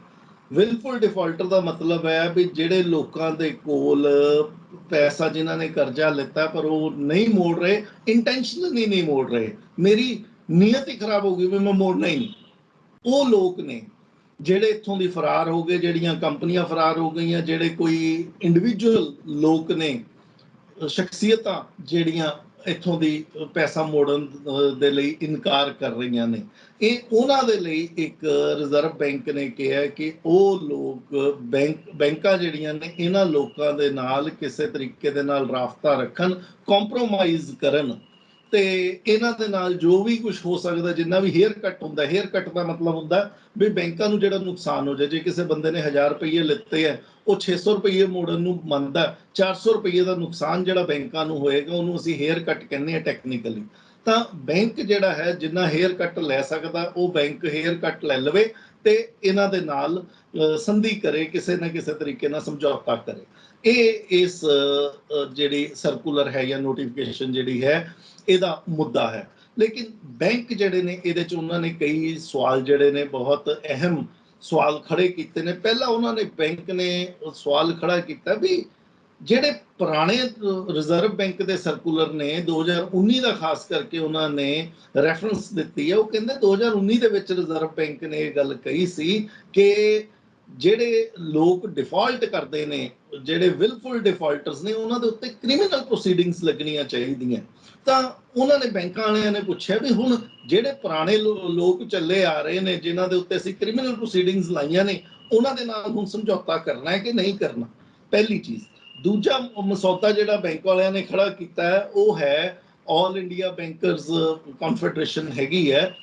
ਵਿਲਫੁਲ ਡਿਫਾਲਟਰ ਦਾ ਮਤਲਬ ਹੈ ਵੀ ਜਿਹੜੇ ਲੋਕਾਂ ਦੇ ਕੋਲ ਪੈਸਾ, ਜਿਨ੍ਹਾਂ ਨੇ ਕਰਜ਼ਾ ਲਿੱਤਾ ਪਰ ਉਹ ਨਹੀਂ ਮੋੜ ਰਹੇ, ਇੰਟੈਂਸ਼ਨਲੀ ਨਹੀਂ ਮੋੜ ਰਹੇ, ਮੇਰੀ ਨੀਅਤ ਹੀ ਖਰਾਬ ਹੋ ਗਈ ਵੀ ਮੈਂ ਮੋੜਨਾ ਹੀ ਨਹੀਂ, ਉਹ ਲੋਕ ਨੇ ਜਿਹੜੇ ਇੱਥੋਂ ਦੀ ਫਰਾਰ ਹੋ ਗਏ, ਜਿਹੜੀਆਂ ਕੰਪਨੀਆਂ ਫਰਾਰ ਹੋ ਗਈਆਂ, ਜਿਹੜੇ ਕੋਈ ਇੰਡੀਵਿਜੂਅਲ ਲੋਕ ਨੇ, ਸ਼ਖਸੀਅਤਾਂ ਜਿਹੜੀਆਂ ਇੱਥੋਂ ਦੀ ਪੈਸਾ ਮੋੜਨ ਦੇ ਲਈ ਇਨਕਾਰ ਕਰ ਰਹੀਆਂ ਨੇ, ਇਹ ਉਹਨਾਂ ਦੇ ਲਈ ਇੱਕ ਰਿਜ਼ਰਵ ਬੈਂਕ ਨੇ ਕਿਹਾ ਕਿ ਉਹ ਲੋਕ ਬੈਂਕਾਂ ਜਿਹੜੀਆਂ ਨੇ ਇਹਨਾਂ ਲੋਕਾਂ ਦੇ ਨਾਲ ਕਿਸੇ ਤਰੀਕੇ ਦੇ ਨਾਲ ਰਾਬਤਾ ਰੱਖਣ, ਕੰਪਰੋਮਾਈਜ਼ ਕਰਨ ਤੇ ਇਹਨਾਂ ਦੇ ਨਾਲ ਜੋ ਵੀ ਕੁਝ ਹੋ ਸਕਦਾ, ਜਿੰਨਾ ਵੀ ਹੇਅਰ ਕੱਟ ਹੁੰਦਾ, ਹੇਅਰ ਕੱਟ ਦਾ ਮਤਲਬ ਹੁੰਦਾ ਵੀ ਬੈਂਕਾਂ ਨੂੰ ਜਿਹੜਾ ਨੁਕਸਾਨ ਹੋ ਜਾਏ। ਜੇ ਕਿਸੇ ਬੰਦੇ ਨੇ 1000 ਰੁਪਏ ਲਿੱਤੇ ਹੈ, ਉਹ 600 ਰੁਪਏ ਮੋੜਨ ਨੂੰ ਮੰਨਦਾ, 400 ਰੁਪਏ ਦਾ ਨੁਕਸਾਨ ਜਿਹੜਾ ਬੈਂਕਾਂ ਨੂੰ ਹੋਏਗਾ ਉਹਨੂੰ ਅਸੀਂ ਹੇਅਰ ਕੱਟ ਕਹਿੰਦੇ ਹਾਂ ਟੈਕਨੀਕਲੀ। ਤਾਂ ਬੈਂਕ ਜਿਹੜਾ ਹੈ ਜਿੰਨਾ ਹੇਅਰ ਕੱਟ ਲੈ ਸਕਦਾ ਉਹ ਬੈਂਕ ਹੇਅਰ ਕੱਟ ਲੈ ਲਵੇ ਤੇ ਇਹਨਾਂ ਦੇ ਨਾਲ ਸੰਧੀ ਕਰੇ, ਕਿਸੇ ਨਾ ਕਿਸੇ ਤਰੀਕੇ ਨਾਲ ਸਮਝੌਤਾ ਕਰੇ। ਇਹ ਇਸ ਜਿਹੜੀ ਸਰਕੂਲਰ ਹੈ ਜਾਂ ਨੋਟੀਫਿਕੇਸ਼ਨ ਜਿਹੜੀ ਹੈ ਇਹਦਾ ਮੁੱਦਾ ਹੈ। ਲੇਕਿਨ ਬੈਂਕ ਜਿਹੜੇ ਨੇ ਇਹਦੇ 'ਚ ਉਹਨਾਂ ਨੇ ਕਈ ਸਵਾਲ ਜਿਹੜੇ ਨੇ ਬਹੁਤ ਅਹਿਮ ਸਵਾਲ ਖੜੇ ਕੀਤੇ ਨੇ। ਪਹਿਲਾਂ ਉਹਨਾਂ ਨੇ ਬੈਂਕ ਨੇ ਸਵਾਲ ਖੜਾ ਕੀਤਾ ਵੀ ਜਿਹੜੇ ਪੁਰਾਣੇ ਰਿਜ਼ਰਵ ਬੈਂਕ ਦੇ ਸਰਕੂਲਰ ਨੇ 2019 ਦਾ ਖਾਸ ਕਰਕੇ ਉਹਨਾਂ ਨੇ ਰੈਫਰੈਂਸ ਦਿੱਤੀ ਹੈ। ਉਹ ਕਹਿੰਦੇ 2019 ਦੇ ਵਿੱਚ ਰਿਜ਼ਰਵ ਬੈਂਕ ਨੇ ਇਹ ਗੱਲ ਕਹੀ ਸੀ ਕਿ ਜਿਹੜੇ ਲੋਕ ਡਿਫਾਲਟ ਕਰਦੇ ਨੇ, ਜਿਹੜੇ ਵਿਲਫੁਲ ਡਿਫਾਲਟਰਸ ਨੇ, ਉਹਨਾਂ ਦੇ ਉੱਤੇ ਕ੍ਰਿਮੀਨਲ ਪ੍ਰੋਸੀਡਿੰਗਸ ਲੱਗਣੀਆਂ ਚਾਹੀਦੀਆਂ। ਤਾਂ ਉਹਨਾਂ ਨੇ ਬੈਂਕਾਂ ਵਾਲਿਆਂ ਨੇ ਪੁੱਛਿਆ ਵੀ ਹੁਣ ਜਿਹੜੇ ਪੁਰਾਣੇ ਲੋਕ ਚੱਲੇ ਆ ਰਹੇ ਨੇ ਜਿਨ੍ਹਾਂ ਦੇ ਉੱਤੇ ਅਸੀਂ ਕ੍ਰਿਮੀਨਲ ਪ੍ਰੋਸੀਡਿੰਗਸ ਲਾਈਆਂ ਨੇ, ਉਹਨਾਂ ਦੇ ਨਾਲ ਹੁਣ ਸਮਝੌਤਾ ਕਰਨਾ ਹੈ ਕਿ ਨਹੀਂ ਕਰਨਾ, ਪਹਿਲੀ ਚੀਜ਼। ਦੂਜਾ ਮਸੌਦਾ ਜਿਹੜਾ ਬੈਂਕ ਵਾਲਿਆਂ ਨੇ ਖੜਾ ਕੀਤਾ ਹੈ ਉਹ ਹੈ ਆਲ ਇੰਡੀਆ ਬੈਂਕਰਸ ਕਨਫੈਡਰੇਸ਼ਨ ਹੈਗੀ ਹੈ,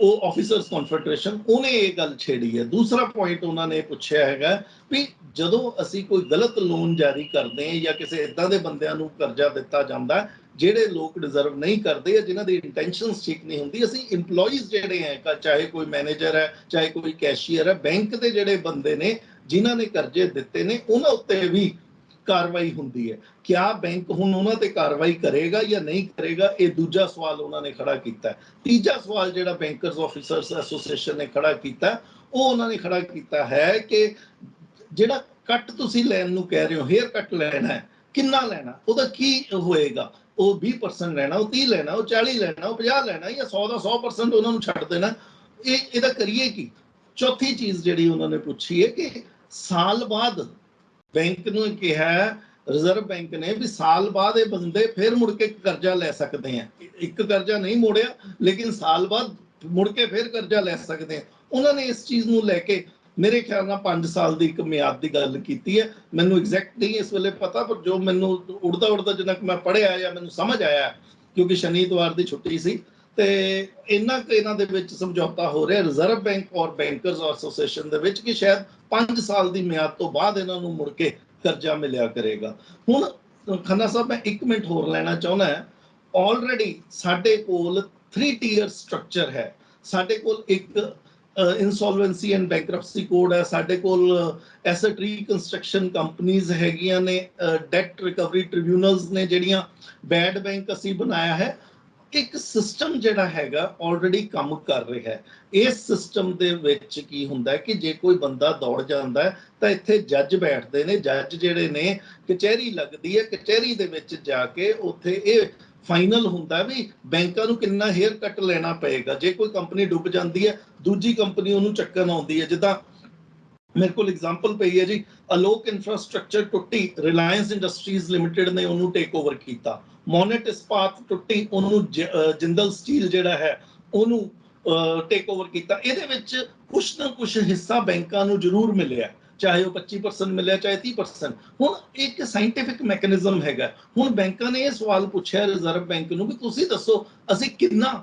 ਉਹ ਆਫਿਸਰਸ ਕਨਫੈਡਰੇਸ਼ਨ, ਉਹਨੇ ਇਹ ਗੱਲ ਛੇੜੀ ਹੈ। ਦੂਸਰਾ ਪੁਆਇੰਟ ਉਹਨਾਂ ਨੇ ਪੁੱਛਿਆ ਹੈਗਾ ਵੀ ਜਦੋਂ ਅਸੀਂ ਕੋਈ ਗਲਤ ਲੋਨ ਜਾਰੀ ਕਰਦੇ ਹਾਂ ਜਾਂ ਕਿਸੇ ਇਦਾਂ ਦੇ ਬੰਦਿਆਂ ਨੂੰ ਕਰਜ਼ਾ ਦਿੱਤਾ ਜਾਂਦਾ ਜਿਹੜੇ ਲੋਕ ਡਿਜ਼ਰਵ ਨਹੀਂ ਕਰਦੇ ਜਾਂ ਜਿਨ੍ਹਾਂ ਦੀ ਇੰਟੈਂਸ਼ਨਸ ਠੀਕ ਨਹੀਂ ਹੁੰਦੀ, ਅਸੀਂ ਇੰਪਲੋਈਜ਼ ਜਿਹੜੇ ਹੈ, ਚਾਹੇ ਕੋਈ ਮੈਨੇਜਰ ਹੈ, ਚਾਹੇ ਕੋਈ ਕੈਸ਼ੀਅਰ ਹੈ, ਬੈਂਕ ਦੇ ਜਿਹੜੇ ਬੰਦੇ ਨੇ ਜਿਨ੍ਹਾਂ ਨੇ ਕਰਜ਼ੇ ਦਿੱਤੇ ਨੇ ਉਹਨਾਂ ਉੱਤੇ ਵੀ ਕਾਰਵਾਈ ਹੁੰਦੀ ਹੈ। ਕਿਆ ਬੈਂਕ ਹੁਣ ਉਹਨਾਂ ਤੇ ਕਾਰਵਾਈ ਕਰੇਗਾ ਜਾਂ ਨਹੀਂ ਕਰੇਗਾ, ਇਹ ਦੂਜਾ ਸਵਾਲ ਉਹਨਾਂ ਨੇ ਖੜਾ ਕੀਤਾ। ਤੀਜਾ ਸਵਾਲ ਜਿਹੜਾ ਬੈਂਕਰਸ ਆਫਿਸਰਸ ਐਸੋਸੀਏਸ਼ਨ ਨੇ ਖੜਾ ਕੀਤਾ, ਉਹ ਉਹਨਾਂ ਨੇ ਖੜਾ ਕੀਤਾ ਹੈ ਕਿ ਜਿਹੜਾ ਕੱਟ ਤੁਸੀਂ ਲੈਣ ਨੂੰ ਕਹਿ ਰਹੇ ਹੋ, ਹੇਅਰ ਕੱਟ ਲੈਣਾ ਹੈ, ਕਿੰਨਾ ਲੈਣਾ, ਉਹਦਾ ਕੀ ਹੋਏਗਾ? ਉਹ 20% ਲੈਣਾ, ਉਹ 30 ਲੈਣਾ, ਉਹ 40 ਲੈਣਾ, ਉਹ 50 ਲੈਣਾ ਜਾਂ 100 ਦਾ 100% ਉਹਨਾਂ ਨੂੰ ਛੱਡ ਦੇਣਾ, ਇਹਦਾ ਕਰੀਏ ਕੀ? ਚੌਥੀ ਚੀਜ਼ ਜਿਹੜੀ ਉਹਨਾਂ ਨੇ ਪੁੱਛੀ ਹੈ ਕਿ ਸਾਲ ਬਾਅਦ ਬੈਂਕ ਨੂੰ ਕਿਹਾ, ਰਿਜ਼ਰਵ ਬੈਂਕ ਨੇ ਵੀ ਸਾਲ ਬਾਅਦ ਇਹ ਬੰਦੇ ਫਿਰ ਮੁੜ ਕੇ ਕਰਜ਼ਾ ਲੈ ਸਕਦੇ ਆ। ਇੱਕ ਕਰਜ਼ਾ ਨਹੀਂ ਮੋੜਿਆ ਲੇਕਿਨ ਸਾਲ ਬਾਅਦ ਮੁੜ ਕੇ ਫਿਰ ਕਰਜ਼ਾ ਲੈ ਸਕਦੇ ਆ। ਉਹਨਾਂ ਨੇ ਇਸ ਚੀਜ਼ ਨੂੰ ਲੈ ਕੇ ਮੇਰੇ ਖਿਆਲ ਨਾਲ 5 ਸਾਲ ਦੀ ਇੱਕ ਮਿਆਦ ਦੀ ਗੱਲ ਕੀਤੀ ਹੈ। ਮੈਨੂੰ ਐਗਜ਼ੈਕਟ ਨਹੀਂ ਇਸ ਵੇਲੇ ਪਤਾ, ਪਰ ਜੋ ਮੈਨੂੰ ਉੜਦਾ ਜਿੰਨਾ ਮੈਂ ਪੜ੍ਹਿਆ ਜਾਂ ਮੈਨੂੰ ਸਮਝ ਆਇਆ, ਕਿਉਂਕਿ ਸ਼ਨੀ ਐਤਵਾਰ ਦੀ ਛੁੱਟੀ ਸੀ, ਤੇ ਇਹਨਾਂ ਦੇ ਵਿੱਚ ਸਮਝੌਤਾ ਹੋ ਰਿਹਾ ਰਿਜ਼ਰਵ ਬੈਂਕ ਔਰ ਬੈਂਕਰਸ ਐਸੋਸੀਏਸ਼ਨ ਦੇ ਵਿੱਚ ਕਿ ਸ਼ਾਇਦ 5 ਸਾਲ ਦੀ ਮਿਆਦ ਤੋਂ ਬਾਅਦ ਇਹਨਾਂ ਨੂੰ ਮੁੜ ਕੇ ਕਰਜ਼ਾ ਮਿਲਿਆ ਕਰੇਗਾ। ਹੁਣ ਖੰਨਾ ਸਾਹਿਬ ਮੈਂ 1 ਮਿੰਟ ਹੋਰ ਲੈਣਾ ਚਾਹੁੰਦਾ ਹਾਂ। ਆਲਰੇਡੀ ਸਾਡੇ ਕੋਲ 3 ਟੀਅਰ ਸਟਰਕਚਰ ਹੈ। ਸਾਡੇ ਕੋਲ ਇੱਕ ਇਨਸੋਲਵੈਂਸੀ ਐਂਡ ਬੈਂਕਰਪਸੀ ਕੋਡ ਹੈ, ਸਾਡੇ ਕੋਲ ਐਸਟ ਰੀਕਨਸਟਰਕਸ਼ਨ ਕੰਪਨੀਜ਼ ਹੈਗੀਆਂ ਨੇ, ਡੈਟ ਰਿਕਵਰੀ ਟ੍ਰਿਬਿਊਨਲਸ ਨੇ ਜਿਹੜੀਆਂ, ਬੈਡ ਬੈਂਕ ਅਸੀਂ ਬਣਾਇਆ ਹੈ। ਇੱਕ ਸਿਸਟਮ ਜਿਹੜਾ ਹੈਗਾ ਆਲਰੇਡੀ ਕੰਮ ਕਰ ਰਿਹਾ ਹੈ। ਇਸ ਸਿਸਟਮ ਦੇ ਵਿੱਚ ਕੀ ਹੁੰਦਾ ਕਿ ਜੇ ਕੋਈ ਬੰਦਾ ਦੌੜ ਜਾਂਦਾ ਹੈ ਤਾਂ ਇੱਥੇ ਜੱਜ ਬੈਠਦੇ ਨੇ, ਜੱਜ ਜਿਹੜੇ ਨੇ ਕਚਹਿਰੀ ਲੱਗਦੀ ਹੈ, ਕਚਹਿਰੀ ਦੇ ਵਿੱਚ ਜਾ ਕੇ ਉੱਥੇ ਇਹ ਫਾਈਨਲ ਹੁੰਦਾ ਵੀ ਬੈਂਕਾਂ ਨੂੰ ਕਿੰਨਾ ਹੇਅਰ ਕੱਟ ਲੈਣਾ ਪਏਗਾ। ਜੇ ਕੋਈ ਕੰਪਨੀ ਡੁੱਬ ਜਾਂਦੀ ਹੈ ਦੂਜੀ ਕੰਪਨੀ ਉਹਨੂੰ ਚੱਕਣ ਆਉਂਦੀ ਹੈ। ਜਿੱਦਾਂ ਮੇਰੇ ਕੋਲ ਐਗਜ਼ਾਮਪਲ ਪਈ ਹੈ ਜੀ, ਅਲੋਕ ਇਨਫਰਾਸਟ੍ਰਕਚਰ ਟੁੱਟੀ, ਰਿਲਾਇੰਸ ਇੰਡਸਟਰੀਜ਼ ਲਿਮਿਟਿਡ ਨੇ ਉਹਨੂੰ ਟੇਕ ਓਵਰ ਕੀਤਾ। ਮੋਨੇਟ ਇਸਪਾਤ ਟੁੱਟੀ, ਉਹਨੂੰ ਜਿੰਦਲ ਸਟੀਲ ਜਿਹੜਾ ਹੈ ਉਹਨੂੰ ਟੇਕ ਓਵਰ ਕੀਤਾ। ਇਹਦੇ ਵਿੱਚ ਕੁਛ ਨਾ ਕੁਛ ਹਿੱਸਾ ਬੈਂਕਾਂ ਨੂੰ ਜ਼ਰੂਰ ਮਿਲਿਆ, ਚਾਹੇ ਉਹ 25% ਮਿਲਿਆ, ਚਾਹੇ 30%। ਹੁਣ ਇੱਕ ਸਾਇੰਟੀਫਿਕ ਮੈਕੈਨਿਜ਼ਮ ਹੈਗਾ। ਹੁਣ ਬੈਂਕਾਂ ਨੇ ਇਹ ਸਵਾਲ ਪੁੱਛਿਆ ਰਿਜ਼ਰਵ ਬੈਂਕ ਨੂੰ ਵੀ ਤੁਸੀਂ ਦੱਸੋ ਅਸੀਂ ਕਿੰਨਾ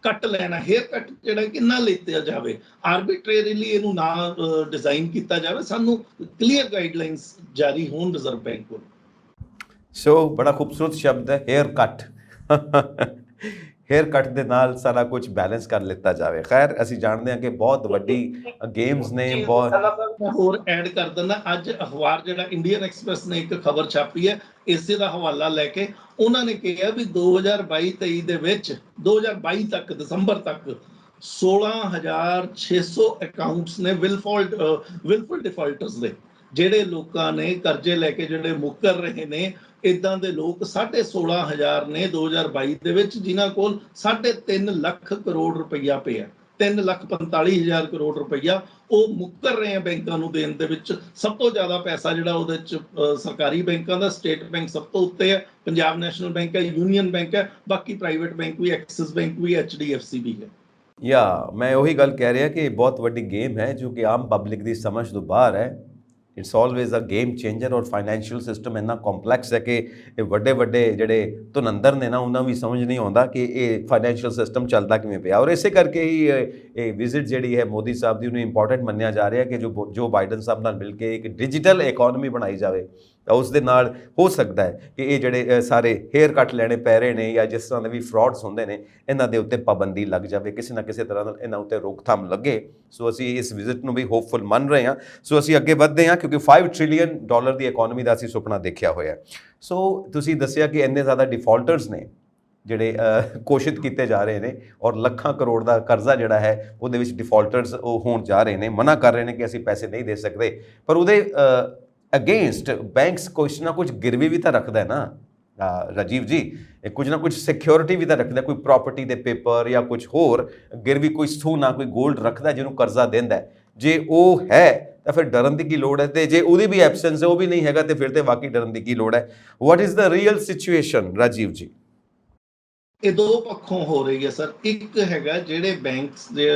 ਕੱਟ ਲੈਣਾ, ਹੇਅਰ ਕੱਟ ਜਿਹੜਾ ਕਿੰਨਾ ਲਿੱਤਾ ਜਾਵੇ, ਆਰਬਿਟਰੇਰੀਲੀ ਇਹਨੂੰ ਨਾ ਡਿਜ਼ਾਈਨ ਕੀਤਾ ਜਾਵੇ, ਸਾਨੂੰ ਕਲੀਅਰ ਗਾਈਡਲਾਈਨਸ ਜਾਰੀ ਹੋਣ ਰਿਜ਼ਰਵ ਬੈਂਕ ਕੋਲ। ਸੋ ਬੜਾ ਖੂਬਸੂਰਤ ਸ਼ਬਦ ਹੈ ਹੇਅਰ ਕੱਟ। ਹੇਅਰ ਕੱਟ ਦੇ ਨਾਲ ਸਾਰਾ ਕੁਝ ਬੈਲੈਂਸ ਕਰ ਲਿੱਤਾ ਜਾਵੇ। ਖੈਰ ਅਸੀਂ ਜਾਣਦੇ ਹਾਂ ਕਿ ਬਹੁਤ ਵੱਡੀ ਗੇਮਸ ਨੇ ਬਹੁਤ। ਮੈਂ ਹੋਰ ਐਡ ਕਰ ਦਿੰਦਾ, ਅੱਜ ਅਖਬਾਰ ਜਿਹੜਾ ਇੰਡੀਅਨ ਐਕਸਪ੍ਰੈਸ ਨੇ ਇੱਕ ਖਬਰ ਛਾਪੀ ਹੈ ਇਸੇ ਦਾ ਹਵਾਲਾ ਲੈ ਕੇ, ਉਹਨਾਂ ਨੇ ਕਿਹਾ ਵੀ 2022-23 ਦੇ ਵਿੱਚ 2022 ਤੱਕ ਦਸੰਬਰ ਤੱਕ 16,600 ਅਕਾਊਂਟਸ ਨੇ ਵਿਲਫੁਲ ਡਿਫਾਲਟਰਸ ਦੇ, ਜਿਹੜੇ ਲੋਕਾਂ ਨੇ ਕਰਜ਼ੇ ਲੈ ਕੇ ਜਿਹੜੇ ਮੁੱਕਰ ਰਹੇ ਨੇ, ਇਦਾਂ ਦੇ ਲੋਕ 16,500 ਨੇ 2022 ਦੇ ਵਿੱਚ, ਜਿਨ੍ਹਾਂ ਕੋਲ 3.5 ਲੱਖ ਕਰੋੜ ਰੁਪਈਆ ਪਿਆ, 3,45,000 ਕਰੋੜ ਰੁਪਈਆ ਉਹ ਮੁੱਕਰ ਰਹੇ ਆ ਬੈਂਕਾਂ ਨੂੰ ਦੇਣ ਦੇ ਵਿੱਚ। ਸਭ ਤੋਂ ਜ਼ਿਆਦਾ ਪੈਸਾ ਜਿਹੜਾ ਉਹਦੇ ਚ ਸਰਕਾਰੀ ਬੈਂਕਾਂ ਦਾ, ਸਟੇਟ ਬੈਂਕ ਸਭ ਤੋਂ ਉੱਤੇ ਹੈ, ਪੰਜਾਬ ਨੈਸ਼ਨਲ ਬੈਂਕ ਹੈ, ਯੂਨੀਅਨ ਬੈਂਕ ਹੈ, ਬਾਕੀ ਪ੍ਰਾਈਵੇਟ ਬੈਂਕ ਵੀ, ਐਕਸਿਸ ਬੈਂਕ ਵੀ, HDFC ਵੀ ਹੈ। ਮੈਂ ਉਹੀ ਗੱਲ ਕਹਿ ਰਿਹਾ ਕਿ ਇਹ ਬਹੁਤ ਵੱਡੀ ਗੇਮ ਹੈ ਜੋ ਕਿ ਆਮ ਪਬਲਿਕ ਦੀ ਸਮਝ ਤੋਂ ਬਾਹਰ ਹੈ। It's always a game changer. ਔਰ ਫਾਈਨੈਂਸ਼ੀਅਲ ਸਿਸਟਮ ਇੰਨਾ ਕੰਪਲੈਕਸ ਹੈ ਕਿ ਇਹ ਵੱਡੇ ਜਿਹੜੇ ਧੁਰੰਧਰ ਨੇ ਨਾ, ਉਹਨਾਂ ਵੀ ਸਮਝ ਨਹੀਂ ਆਉਂਦਾ ਕਿ ਇਹ ਫਾਈਨੈਂਸ਼ੀਅਲ ਸਿਸਟਮ ਚੱਲਦਾ ਕਿਵੇਂ ਪਿਆ। ਔਰ ਇਸੇ ਕਰਕੇ ਹੀ ਇਹ ਵਿਜ਼ਿਟ ਜਿਹੜੀ ਹੈ ਮੋਦੀ ਸਾਹਿਬ ਦੀ, ਉਹਨੂੰ ਇੰਪੋਰਟੈਂਟ ਮੰਨਿਆ ਜਾ ਰਿਹਾ ਕਿ ਜੋ ਬਾਈਡਨ ਸਾਹਿਬ ਨਾਲ ਮਿਲ ਕੇ ਇੱਕ ਡਿਜੀਟਲ ਇਕੋਨਮੀ ਬਣਾਈ ਜਾਵੇ, ਤਾਂ ਉਸ ਦੇ ਨਾਲ ਹੋ ਸਕਦਾ ਹੈ ਕਿ ਇਹ ਜਿਹੜੇ ਸਾਰੇ ਹੇਅਰ ਕੱਟ ਲੈਣੇ ਪੈ ਰਹੇ ਨੇ ਜਾਂ ਜਿਸ ਤਰ੍ਹਾਂ ਦੇ ਵੀ ਫਰਾਡਸ ਹੁੰਦੇ ਨੇ, ਇਹਨਾਂ ਦੇ ਉੱਤੇ ਪਾਬੰਦੀ ਲੱਗ ਜਾਵੇ, ਕਿਸੇ ਨਾ ਕਿਸੇ ਤਰ੍ਹਾਂ ਨਾਲ ਇਹਨਾਂ ਉੱਤੇ ਰੋਕਥਾਮ ਲੱਗੇ। ਸੋ ਅਸੀਂ ਇਸ ਵਿਜ਼ਿਟ ਨੂੰ ਵੀ ਹੋਪਫੁਲ ਮੰਨ ਰਹੇ ਹਾਂ। ਸੋ ਅਸੀਂ ਅੱਗੇ ਵੱਧਦੇ ਹਾਂ ਕਿਉਂਕਿ $5 ਟ੍ਰਿਲੀਅਨ ਦੀ ਇਕੋਨਮੀ ਦਾ ਅਸੀਂ ਸੁਪਨਾ ਦੇਖਿਆ ਹੋਇਆ। ਸੋ ਤੁਸੀਂ ਦੱਸਿਆ ਕਿ ਇੰਨੇ ਜ਼ਿਆਦਾ ਡਿਫਾਲਟਰਸ ਨੇ ਜਿਹੜੇ ਘੋਸ਼ਿਤ ਕੀਤੇ ਜਾ ਰਹੇ ਨੇ, ਔਰ ਲੱਖਾਂ ਕਰੋੜ ਦਾ ਕਰਜ਼ਾ ਜਿਹੜਾ ਹੈ ਉਹਦੇ ਵਿੱਚ ਡਿਫਾਲਟਰਸ ਉਹ ਹੋਣ ਜਾ ਰਹੇ ਨੇ, ਮਨਾ ਕਰ ਰਹੇ ਨੇ ਕਿ ਅਸੀਂ ਪੈਸੇ ਨਹੀਂ ਦੇ ਸਕਦੇ। ਪਰ ਉਹਦੇ ਅਗੇਂਸਟ ਬੈਂਕਸ ਕੁਛ ਨਾ ਕੁਛ ਗਿਰਵੀ ਵੀ ਤਾਂ ਰੱਖਦਾ ਹੈ ਨਾ ਰਾਜੀਵ ਜੀ, ਕੁਝ ਨਾ ਕੁਝ ਸਿਕਿਉਰਿਟੀ ਵੀ ਤਾਂ ਰੱਖਦਾ, ਕੋਈ ਪ੍ਰਾਪਰਟੀ ਦੇ ਪੇਪਰ ਜਾਂ ਕੁਝ ਹੋਰ ਗਿਰਵੀ, ਕੋਈ ਸੋਨਾ, ਕੋਈ ਗੋਲਡ ਰੱਖਦਾ ਜਿਹਨੂੰ ਕਰਜ਼ਾ ਦਿੰਦਾ। ਜੇ ਉਹ ਹੈ ਤਾਂ ਫਿਰ ਡਰਨ ਦੀ ਕੀ ਲੋੜ ਹੈ, ਤੇ ਜੇ ਉਹਦੀ ਵੀ ਐਬਸੈਂਸ ਹੈ, ਉਹ ਵੀ ਨਹੀਂ ਹੈਗਾ, ਤੇ ਫਿਰ ਤੇ ਵਾਕਈ ਡਰਨ ਦੀ ਕੀ ਲੋੜ ਹੈ। What is the real situation Rajiv ਜੀ? ਇਹ ਦੋ ਪੱਖੋਂ ਹੋ ਰਹੀ ਹੈ ਸਰ। ਇੱਕ ਹੈਗਾ ਜਿਹੜੇ ਬੈਂਕਸ ਦੇ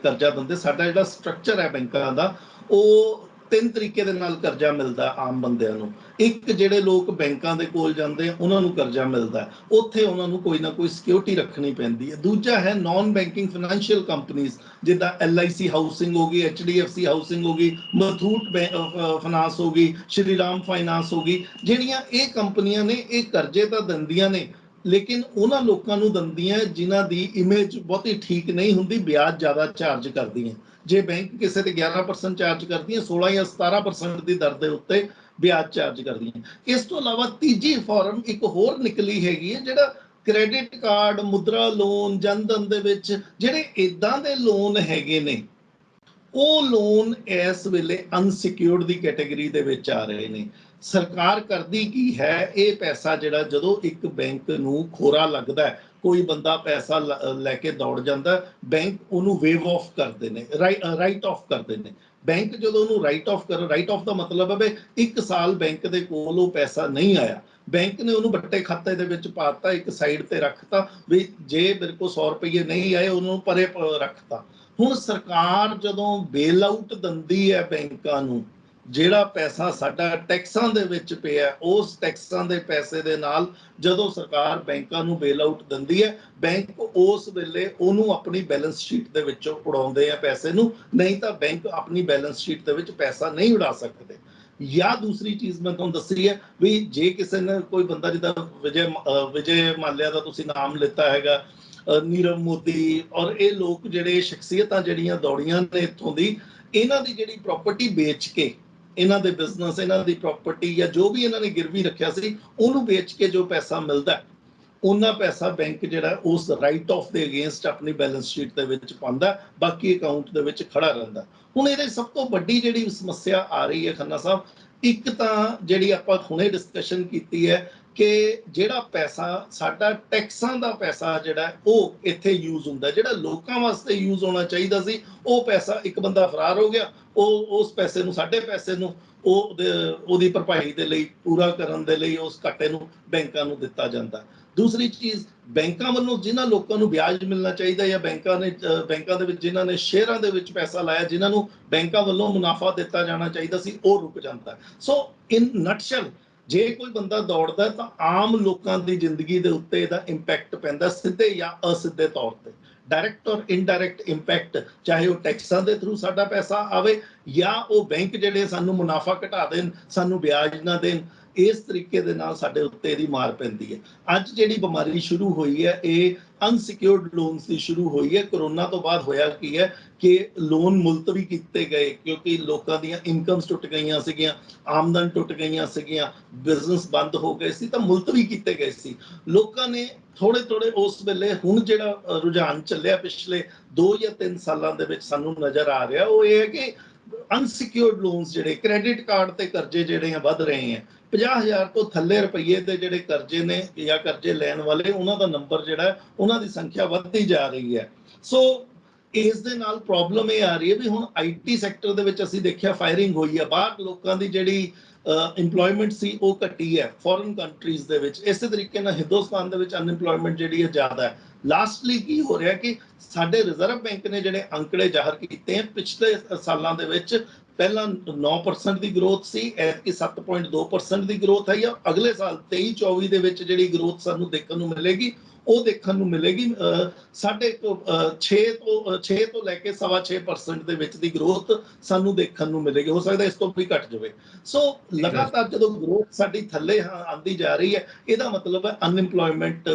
ਕਰਜ਼ਾ ਦਿੰਦੇ, ਸਾਡਾ ਜਿਹੜਾ ਸਟਰਕਚਰ ਹੈ ਬੈਂਕਾਂ ਦਾ, ਉਹ 3 ਤਰੀਕੇ ਦੇ ਨਾਲ ਕਰਜ਼ਾ ਮਿਲਦਾ ਆਮ ਬੰਦਿਆਂ ਨੂੰ। ਇੱਕ, ਜਿਹੜੇ ਲੋਕ ਬੈਂਕਾਂ ਦੇ ਕੋਲ ਜਾਂਦੇ ਉਹਨਾਂ ਨੂੰ ਕਰਜ਼ਾ ਮਿਲਦਾ, ਉੱਥੇ ਉਹਨਾਂ ਨੂੰ ਕੋਈ ਨਾ ਕੋਈ ਸਿਕਿਉਰਿਟੀ ਰੱਖਣੀ ਪੈਂਦੀ ਹੈ। ਦੂਜਾ ਹੈ ਨਾਨ ਬੈਂਕਿੰਗ ਫਾਈਨੈਂਸ਼ੀਅਲ ਕੰਪਨੀਆਂ, ਜਿੱਦਾਂ LIC ਹਾਊਸਿੰਗ ਹੋ ਗਈ, HDFC ਹਾਊਸਿੰਗ ਹੋ ਗਈ, ਮਥੂਟ ਫਾਈਨਾਂਸ ਹੋ ਗਈ, ਸ਼੍ਰੀਰਾਮ ਫਾਈਨਾਂਸ ਹੋ ਗਈ, ਜਿਹੜੀਆਂ ਇਹ ਕੰਪਨੀਆਂ ਨੇ, ਇਹ ਕਰਜ਼ੇ ਤਾਂ ਦਿੰਦੀਆਂ ਨੇ, ਲੇਕਿਨ ਉਹਨਾਂ ਲੋਕਾਂ ਨੂੰ ਦਿੰਦੀਆਂ ਜਿਨ੍ਹਾਂ ਦੀ ਇਮੇਜ ਬਹੁਤੀ ਠੀਕ ਨਹੀਂ ਹੁੰਦੀ, ਵਿਆਜ ਜ਼ਿਆਦਾ ਚਾਰਜ ਕਰਦੀਆਂ। ਜੇ ਬੈਂਕ ਕਿਸੇ ਤੇ 11% ਚਾਰਜ ਕਰਦੀਆਂ, 16 ਜਾਂ 17% ਦੀ ਦਰ ਦੇ ਉੱਤੇ ਵਿਆਜ ਚਾਰਜ ਕਰਦੀਆਂ। ਇਸ ਤੋਂ ਇਲਾਵਾ ਤੀਜੀ ਫਾਰਮ ਇੱਕ ਹੋਰ ਨਿਕਲੀ ਹੈਗੀ ਹੈ, ਜਿਹੜਾ ਕ੍ਰੈਡਿਟ ਕਾਰਡ, ਮੁਦਰਾ ਲੋਨ, ਜਨਧਨ ਦੇ ਵਿੱਚ ਜਿਹੜੇ ਇਦਾਂ ਦੇ ਲੋਨ ਹੈਗੇ ਨੇ, ਉਹ ਲੋਨ ਇਸ ਵੇਲੇ ਅਨਸਿਕਿਉਰਡ ਦੀ ਕੈਟਾਗਰੀ ਦੇ ਵਿੱਚ ਆ ਰਹੇ ਨੇ। ਸਰਕਾਰ ਕਰਦੀ ਕੀ ਹੈ, ਇਹ ਪੈਸਾ ਜਿਹੜਾ ਜਦੋਂ ਇੱਕ ਬੈਂਕ ਨੂੰ ਖੋਰਾ ਲੱਗਦਾ, ਕੋਈ ਬੰਦਾ ਪੈਸਾ ਲੈ ਕੇ ਦੌੜ ਜਾਂਦਾ, ਬੈਂਕ ਉਹਨੂੰ ਵੇਵ ਆਫ ਕਰਦੇ ਨੇ, ਰਾਈਟ ਆਫ ਕਰਦੇ ਨੇ। ਬੈਂਕ ਜਦੋਂ ਉਹਨੂੰ ਰਾਈਟ ਆਫ ਦਾ ਮਤਲਬ ਹੈ ਵੀ 1 ਸਾਲ ਬੈਂਕ ਦੇ ਕੋਲ ਉਹ ਪੈਸਾ ਨਹੀਂ ਆਇਆ, ਬੈਂਕ ਨੇ ਉਹਨੂੰ ਵੱਟੇ ਖਾਤੇ ਦੇ ਵਿੱਚ ਪਾਤਾ, ਇੱਕ ਸਾਈਡ ਤੇ ਰੱਖਤਾ ਵੀ ਜੇ ਮੇਰੇ ਕੋਲ 100 ਰੁਪਏ ਨਹੀਂ ਆਏ, ਉਹਨੂੰ ਪਰੇ ਰੱਖਤਾ। ਹੁਣ ਸਰਕਾਰ ਜਦੋਂ ਬੇਲ ਆਊਟ ਦਿੰਦੀ ਹੈ ਬੈਂਕਾਂ ਨੂੰ, ਜਿਹੜਾ ਪੈਸਾ ਸਾਡਾ ਟੈਕਸਾਂ ਦੇ ਵਿੱਚ ਪਿਆ, ਉਸ ਟੈਕਸਾਂ ਦੇ ਪੈਸੇ ਦੇ ਨਾਲ ਜਦੋਂ ਸਰਕਾਰ ਬੈਂਕਾਂ ਨੂੰ ਬੇਲ ਆਊਟ ਦਿੰਦੀ ਹੈ, ਬੈਂਕ ਉਸ ਵੇਲੇ ਉਹਨੂੰ ਆਪਣੀ ਬੈਲੈਂਸ ਸ਼ੀਟ ਦੇ ਵਿੱਚੋਂ ਉਡਾਉਂਦੇ ਆ ਪੈਸੇ ਨੂੰ, ਨਹੀਂ ਤਾਂ ਬੈਂਕ ਆਪਣੀ ਬੈਲੈਂਸ ਸ਼ੀਟ ਦੇ ਵਿੱਚ ਪੈਸਾ ਨਹੀਂ ਉਡਾ ਸਕਦੇ। ਜਾਂ ਦੂਸਰੀ ਚੀਜ਼ ਮੈਂ ਤੁਹਾਨੂੰ ਦੱਸੀ ਹੈ ਵੀ ਜੇ ਕਿਸੇ ਨੇ ਕੋਈ ਬੰਦਾ, ਜਿੱਦਾਂ ਵਿਜੇ ਮਾਲਿਆ ਦਾ ਤੁਸੀਂ ਨਾਮ ਲਿੱਤਾ ਹੈਗਾ, ਨੀਰਵ ਮੋਦੀ, ਔਰ ਇਹ ਲੋਕ ਜਿਹੜੇ ਸ਼ਖਸੀਅਤਾਂ ਜਿਹੜੀਆਂ ਦੌੜੀਆਂ ਨੇ ਇੱਥੋਂ ਦੀ, ਇਹਨਾਂ ਦੀ ਜਿਹੜੀ ਪ੍ਰਾਪਰਟੀ ਵੇਚ ਕੇ, ਇਹਨਾਂ ਦੇ ਬਿਜ਼ਨਸ, ਇਹਨਾਂ ਦੀ ਪ੍ਰਾਪਰਟੀ ਜਾਂ ਜੋ ਵੀ ਇਹਨਾਂ ਨੇ ਗਿਰਵੀ ਰੱਖਿਆ ਸੀ, ਉਹਨੂੰ ਵੇਚ ਕੇ ਜੋ ਪੈਸਾ ਮਿਲਦਾ, ਉਹਨਾਂ ਪੈਸਾ ਬੈਂਕ ਜਿਹੜਾ ਉਸ ਰਾਈਟ ਆਫ ਦੇ ਅਗੇਂਸਟ ਆਪਣੀ ਬੈਲੈਂਸ ਸ਼ੀਟ ਦੇ ਵਿੱਚ ਪਾਉਂਦਾ, ਬਾਕੀ ਅਕਾਊਂਟ ਦੇ ਵਿੱਚ ਖੜਾ ਰਹਿੰਦਾ। ਹੁਣ ਇਹਦੇ ਸਭ ਤੋਂ ਵੱਡੀ ਜਿਹੜੀ ਸਮੱਸਿਆ ਆ ਰਹੀ ਹੈ ਖੰਨਾ ਸਾਹਿਬ, ਇੱਕ ਤਾਂ ਜਿਹੜੀ ਆਪਾਂ ਹੁਣੇ ਡਿਸਕਸ਼ਨ ਕੀਤੀ ਹੈ ਕਿ ਜਿਹੜਾ ਪੈਸਾ ਸਾਡਾ ਟੈਕਸਾਂ ਦਾ ਪੈਸਾ ਜਿਹੜਾ ਉਹ ਇੱਥੇ ਯੂਜ਼ ਹੁੰਦਾ, ਜਿਹੜਾ ਲੋਕਾਂ ਵਾਸਤੇ ਯੂਜ਼ ਹੋਣਾ ਚਾਹੀਦਾ ਸੀ, ਉਹ ਪੈਸਾ ਇੱਕ ਬੰਦਾ ਫਰਾਰ ਹੋ ਗਿਆ, ਉਹ ਉਸ ਪੈਸੇ ਨੂੰ, ਸਾਡੇ ਪੈਸੇ ਨੂੰ ਉਹਦੀ ਭਰਪਾਈ ਦੇ ਲਈ, ਪੂਰਾ ਕਰਨ ਦੇ ਲਈ ਉਸ ਘਾਟੇ ਨੂੰ ਬੈਂਕਾਂ ਨੂੰ ਦਿੱਤਾ ਜਾਂਦਾ। ਦੂਸਰੀ ਚੀਜ਼, ਬੈਂਕਾਂ ਵੱਲੋਂ ਜਿਨ੍ਹਾਂ ਲੋਕਾਂ ਨੂੰ ਵਿਆਜ ਮਿਲਣਾ ਚਾਹੀਦਾ, ਜਾਂ ਬੈਂਕਾਂ ਦੇ ਵਿੱਚ ਜਿਨ੍ਹਾਂ ਨੇ ਸ਼ੇਅਰਾਂ ਦੇ ਵਿੱਚ ਪੈਸਾ ਲਾਇਆ, ਜਿਨ੍ਹਾਂ ਨੂੰ ਬੈਂਕਾਂ ਵੱਲੋਂ ਮੁਨਾਫਾ ਦਿੱਤਾ ਜਾਣਾ ਚਾਹੀਦਾ ਸੀ, ਉਹ ਰੁਕ ਜਾਂਦਾ। ਸੋ ਇਨ ਨਟਸ਼ਲ, ਜੇ ਕੋਈ ਬੰਦਾ ਦੌੜਦਾ ਤਾਂ ਆਮ ਲੋਕਾਂ ਦੀ ਜ਼ਿੰਦਗੀ ਦੇ ਉੱਤੇ ਇਹਦਾ ਇੰਪੈਕਟ ਪੈਂਦਾ, ਸਿੱਧੇ ਜਾਂ ਅਸਿੱਧੇ ਤੌਰ ਤੇ। ਡਾਇਰੈਕਟ ਔਰ ਇਨਡਾਇਰੈਕਟ ਇੰਪੈਕਟ, ਚਾਹੇ ਉਹ ਟੈਕਸਾਂ ਦੇ ਥਰੂ ਸਾਡਾ ਪੈਸਾ ਆਵੇ ਜਾਂ ਉਹ ਬੈਂਕ ਜਿਹੜੇ ਸਾਨੂੰ ਮੁਨਾਫਾ ਘਟਾ ਦੇਣ, ਸਾਨੂੰ ਵਿਆਜ ਨਾ ਦੇਣ, ਇਸ ਤਰੀਕੇ ਦੇ ਨਾਲ ਸਾਡੇ ਉੱਤੇ ਇਹਦੀ ਮਾਰ ਪੈਂਦੀ ਹੈ। ਅੱਜ ਜਿਹੜੀ ਬਿਮਾਰੀ ਸ਼ੁਰੂ ਹੋਈ ਹੈ ਇਹ ਅਨਸਿਕਿਉਰਡ ਲੋਨਸ ਦੀ ਸ਼ੁਰੂ ਹੋਈ ਹੈ। ਕਰੋਨਾ ਤੋਂ ਬਾਅਦ ਹੋਇਆ ਕੀ ਹੈ ਕਿ ਲੋਨ ਮੁਲਤਵੀ ਕੀਤੇ ਗਏ ਕਿਉਂਕਿ ਲੋਕਾਂ ਦੀਆਂ ਇਨਕਮਸ ਟੁੱਟ ਗਈਆਂ ਸੀਗੀਆਂ, ਆਮਦਨ ਟੁੱਟ ਗਈਆਂ ਸੀਗੀਆਂ, ਬਿਜ਼ਨਸ ਬੰਦ ਹੋ ਗਏ ਸੀ ਤਾਂ ਮੁਲਤਵੀ ਕੀਤੇ ਗਏ ਸੀ। ਲੋਕਾਂ ਨੇ ਥੋੜੇ ਥੋੜੇ ਉਸ ਵੇਲੇ, ਹੁਣ ਜਿਹੜਾ ਰੁਝਾਨ ਚੱਲਿਆ ਪਿਛਲੇ 2 ਜਾਂ 3 ਸਾਲਾਂ ਦੇ ਵਿੱਚ ਸਾਨੂੰ ਨਜ਼ਰ ਆ ਰਿਹਾ ਉਹ ਇਹ ਹੈ ਕਿ ਅਨਸਿਕਿਉਰਡ ਲੋਨਸ ਜਿਹੜੇ ਕ੍ਰੈਡਿਟ ਕਾਰਡ ਤੇ ਕਰਜ਼ੇ ਜਿਹੜੇ ਆ ਵੱਧ ਰਹੇ ਆ। 50,000 ਤੋਂ ਥੱਲੇ ਰੁਪਈਏ ਦੇ ਜਿਹੜੇ ਕਰਜ਼ੇ ਨੇ ਜਾਂ ਕਰਜ਼ੇ ਲੈਣ ਵਾਲੇ, ਉਹਨਾਂ ਦਾ ਨੰਬਰ ਜਿਹੜਾ ਉਹਨਾਂ ਦੀ ਸੰਖਿਆ ਵੱਧਦੀ ਜਾ ਰਹੀ ਹੈ। ਸੋ ਇਸ ਦੇ ਨਾਲ ਪ੍ਰੋਬਲਮ ਇਹ ਆ ਰਹੀ ਹੈ ਵੀ ਹੁਣ ਆਈਟੀ ਸੈਕਟਰ ਦੇ ਵਿੱਚ ਅਸੀਂ ਦੇਖਿਆ ਫਾਇਰਿੰਗ ਹੋਈ ਹੈ, ਬਾਹਰ ਲੋਕਾਂ ਦੀ ਜਿਹੜੀ ਇੰਪਲੋਇਮੈਂਟ ਸੀ ਉਹ ਘਟੀ ਹੈ ਫੋਰਨ ਕੰਟਰੀਜ਼ ਦੇ ਵਿੱਚ। ਇਸੇ ਤਰੀਕੇ ਨਾਲ ਹਿੰਦੁਸਤਾਨ ਦੇ ਵਿੱਚ ਅਨਇੰਪਲੋਇਮੈਂਟ ਜਿਹੜੀ ਹੈ ਜ਼ਿਆਦਾ ਹੈ। ਲਾਸਟਲੀ ਕੀ ਹੋ ਰਿਹਾ ਕਿ ਸਾਡੇ ਰਿਜ਼ਰਵ ਬੈਂਕ ਨੇ ਜਿਹੜੇ ਅੰਕੜੇ ਜ਼ਾਹਰ ਕੀਤੇ ਹੈ ਪਿਛਲੇ ਸਾਲਾਂ ਦੇ ਵਿੱਚ, ਪਹਿਲਾਂ 9% ਦੀ ਗਰੋਥ ਸੀ, ਐਤਕੀ 7.2% ਦੀ ਗਰੋਥ ਆਈ ਹੈ। ਅਗਲੇ ਸਾਲ 23-24 ਦੇ ਵਿੱਚ ਜਿਹੜੀ ਗਰੋਥ ਸਾਨੂੰ ਦੇਖਣ ਨੂੰ ਮਿਲੇਗੀ ਉਹ ਦੇਖਣ ਨੂੰ ਮਿਲੇਗੀ 6 ਤੋਂ ਲੈ ਕੇ 6.25% ਦੇ ਵਿੱਚ ਦੀ ਗਰੋਥ ਸਾਨੂੰ ਦੇਖਣ ਨੂੰ ਮਿਲੇਗੀ। ਹੋ ਸਕਦਾ ਇਸ ਤੋਂ ਵੀ ਘਟ ਜਾਵੇ। ਸੋ ਲਗਾਤਾਰ ਜਦੋਂ ਗਰੋਥ ਸਾਡੀ ਥੱਲੇ ਆਂਦੀ ਜਾ ਰਹੀ ਹੈ, ਇਹਦਾ ਮਤਲਬ ਹੈ ਅਨਇੰਪਲੋਇਮੈਂਟ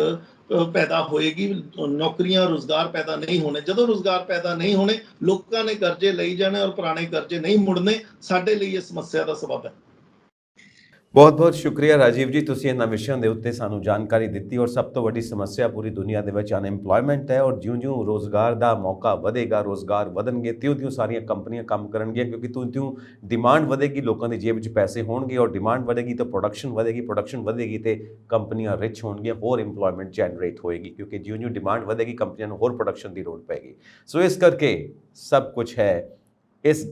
ਪੈਦਾ ਹੋਏਗੀ, ਨੌਕਰੀਆਂ ਰੁਜ਼ਗਾਰ ਪੈਦਾ ਨਹੀਂ ਹੋਣੇ। ਜਦੋਂ ਰੁਜ਼ਗਾਰ ਪੈਦਾ ਨਹੀਂ ਹੋਣੇ, ਲੋਕਾਂ ਨੇ ਕਰਜ਼ੇ ਲਈ ਜਾਣੇ ਔਰ ਪੁਰਾਣੇ ਕਰਜ਼ੇ ਨਹੀਂ ਮੁੜਨੇ, ਸਾਡੇ ਲਈ ਇਹ ਸਮੱਸਿਆ ਦਾ ਸਬਬ ਹੈ। ਬਹੁਤ ਬਹੁਤ ਸ਼ੁਕਰੀਆ ਰਾਜੀਵ ਜੀ, ਤੁਸੀਂ ਇਹਨਾਂ ਵਿਸ਼ਿਆਂ ਦੇ ਉੱਤੇ ਸਾਨੂੰ ਜਾਣਕਾਰੀ ਦਿੱਤੀ। ਔਰ ਸਭ ਤੋਂ ਵੱਡੀ ਸਮੱਸਿਆ ਪੂਰੀ ਦੁਨੀਆ ਦੇ ਵਿੱਚ ਅਨਇੰਪਲੋਇਮੈਂਟ ਹੈ। ਔਰ ਜਿਉਂ-ਜਿਉਂ ਰੋਜ਼ਗਾਰ ਦਾ ਮੌਕਾ ਵਧੇਗਾ, ਰੋਜ਼ਗਾਰ ਵਧਣਗੇ, ਤਿਉਂ-ਤਿਉਂ ਸਾਰੀਆਂ ਕੰਪਨੀਆਂ ਕੰਮ ਕਰਨਗੀਆਂ, ਕਿਉਂਕਿ ਤਿਉਂ-ਤਿਉਂ ਡਿਮਾਂਡ ਵਧੇਗੀ, ਲੋਕਾਂ ਦੀ ਜੇਬ 'ਚ ਪੈਸੇ ਹੋਣਗੇ ਔਰ ਡਿਮਾਂਡ ਵਧੇਗੀ ਤਾਂ ਪ੍ਰੋਡਕਸ਼ਨ ਵਧੇਗੀ, ਪ੍ਰੋਡਕਸ਼ਨ ਵਧੇਗੀ ਤੇ ਕੰਪਨੀਆਂ ਰਿਚ ਹੋਣਗੀਆਂ, ਹੋਰ ਇੰਪਲੋਇਮੈਂਟ ਜਨਰੇਟ ਹੋਏਗੀ, ਕਿਉਂਕਿ ਜਿਉਂ-ਜਿਉਂ ਡਿਮਾਂਡ ਵਧੇਗੀ ਕੰਪਨੀਆਂ ਨੂੰ ਹੋਰ ਪ੍ਰੋਡਕਸ਼ਨ ਦੀ ਲੋੜ ਪੈਗੀ। ਸੋ ਇਸ ਕਰਕੇ ਸਭ ਕੁਝ ਹੈ ਇਸ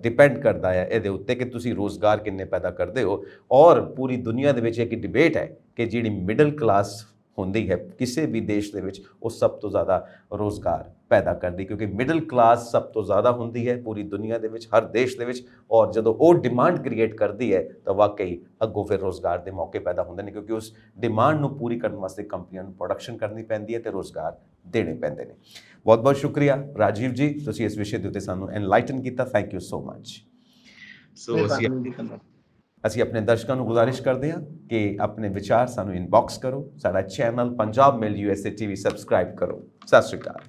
ਡਿਪੈਂਡ ਕਰਦਾ ਹੈ ਇਹਦੇ ਉੱਤੇ ਕਿ ਤੁਸੀਂ ਰੋਜ਼ਗਾਰ ਕਿੰਨੇ ਪੈਦਾ ਕਰਦੇ ਹੋ। ਔਰ ਪੂਰੀ ਦੁਨੀਆ ਦੇ ਵਿੱਚ ਇੱਕ ਡਿਬੇਟ ਹੈ ਕਿ ਜਿਹੜੀ ਮਿਡਲ ਕਲਾਸ ਹੁੰਦੀ ਹੈ ਕਿਸੇ ਵੀ ਦੇਸ਼ ਦੇ ਵਿੱਚ, ਉਹ ਸਭ ਤੋਂ ਜ਼ਿਆਦਾ ਰੋਜ਼ਗਾਰ ਪੈਦਾ ਕਰਦੀ, ਕਿਉਂਕਿ ਮਿਡਲ ਕਲਾਸ ਸਭ ਤੋਂ ਜ਼ਿਆਦਾ ਹੁੰਦੀ ਹੈ ਪੂਰੀ ਦੁਨੀਆ ਦੇ ਵਿੱਚ, ਹਰ ਦੇਸ਼ ਦੇ ਵਿੱਚ। ਔਰ ਜਦੋਂ ਉਹ ਡਿਮਾਂਡ ਕ੍ਰੀਏਟ ਕਰਦੀ ਹੈ ਤਾਂ ਵਾਕਈ ਅੱਗੋਂ ਫਿਰ ਰੋਜ਼ਗਾਰ ਦੇ ਮੌਕੇ ਪੈਦਾ ਹੁੰਦੇ ਨੇ, ਕਿਉਂਕਿ ਉਸ ਡਿਮਾਂਡ ਨੂੰ ਪੂਰੀ ਕਰਨ ਵਾਸਤੇ ਕੰਪਨੀਆਂ ਨੂੰ ਪ੍ਰੋਡਕਸ਼ਨ ਕਰਨੀ ਪੈਂਦੀ ਹੈ ਤੇ ਰੋਜ਼ਗਾਰ ਦੇਣੇ ਪੈਂਦੇ ਨੇ। ਬਹੁਤ ਬਹੁਤ ਸ਼ੁਕਰੀਆ ਰਾਜੀਵ ਜੀ, ਤੁਸੀਂ ਇਸ ਵਿਸ਼ੇ ਦੇ ਉੱਤੇ ਸਾਨੂੰ ਐਨਲਾਈਟਨ ਕੀਤਾ। Thank you so much. ਅਸੀਂ ਆਪਣੇ ਦਰਸ਼ਕਾਂ ਨੂੰ ਗੁਜ਼ਾਰਿਸ਼ ਕਰਦੇ ਹਾਂ ਕਿ ਆਪਣੇ ਵਿਚਾਰ ਸਾਨੂੰ ਇਨਬਾਕਸ ਕਰੋ, ਸਾਡਾ ਚੈਨਲ ਪੰਜਾਬ ਮੇਲ USA TV ਸਬਸਕ੍ਰਾਈਬ ਕਰੋ। ਸਤਿ ਸ਼੍ਰੀ ਅਕਾਲ।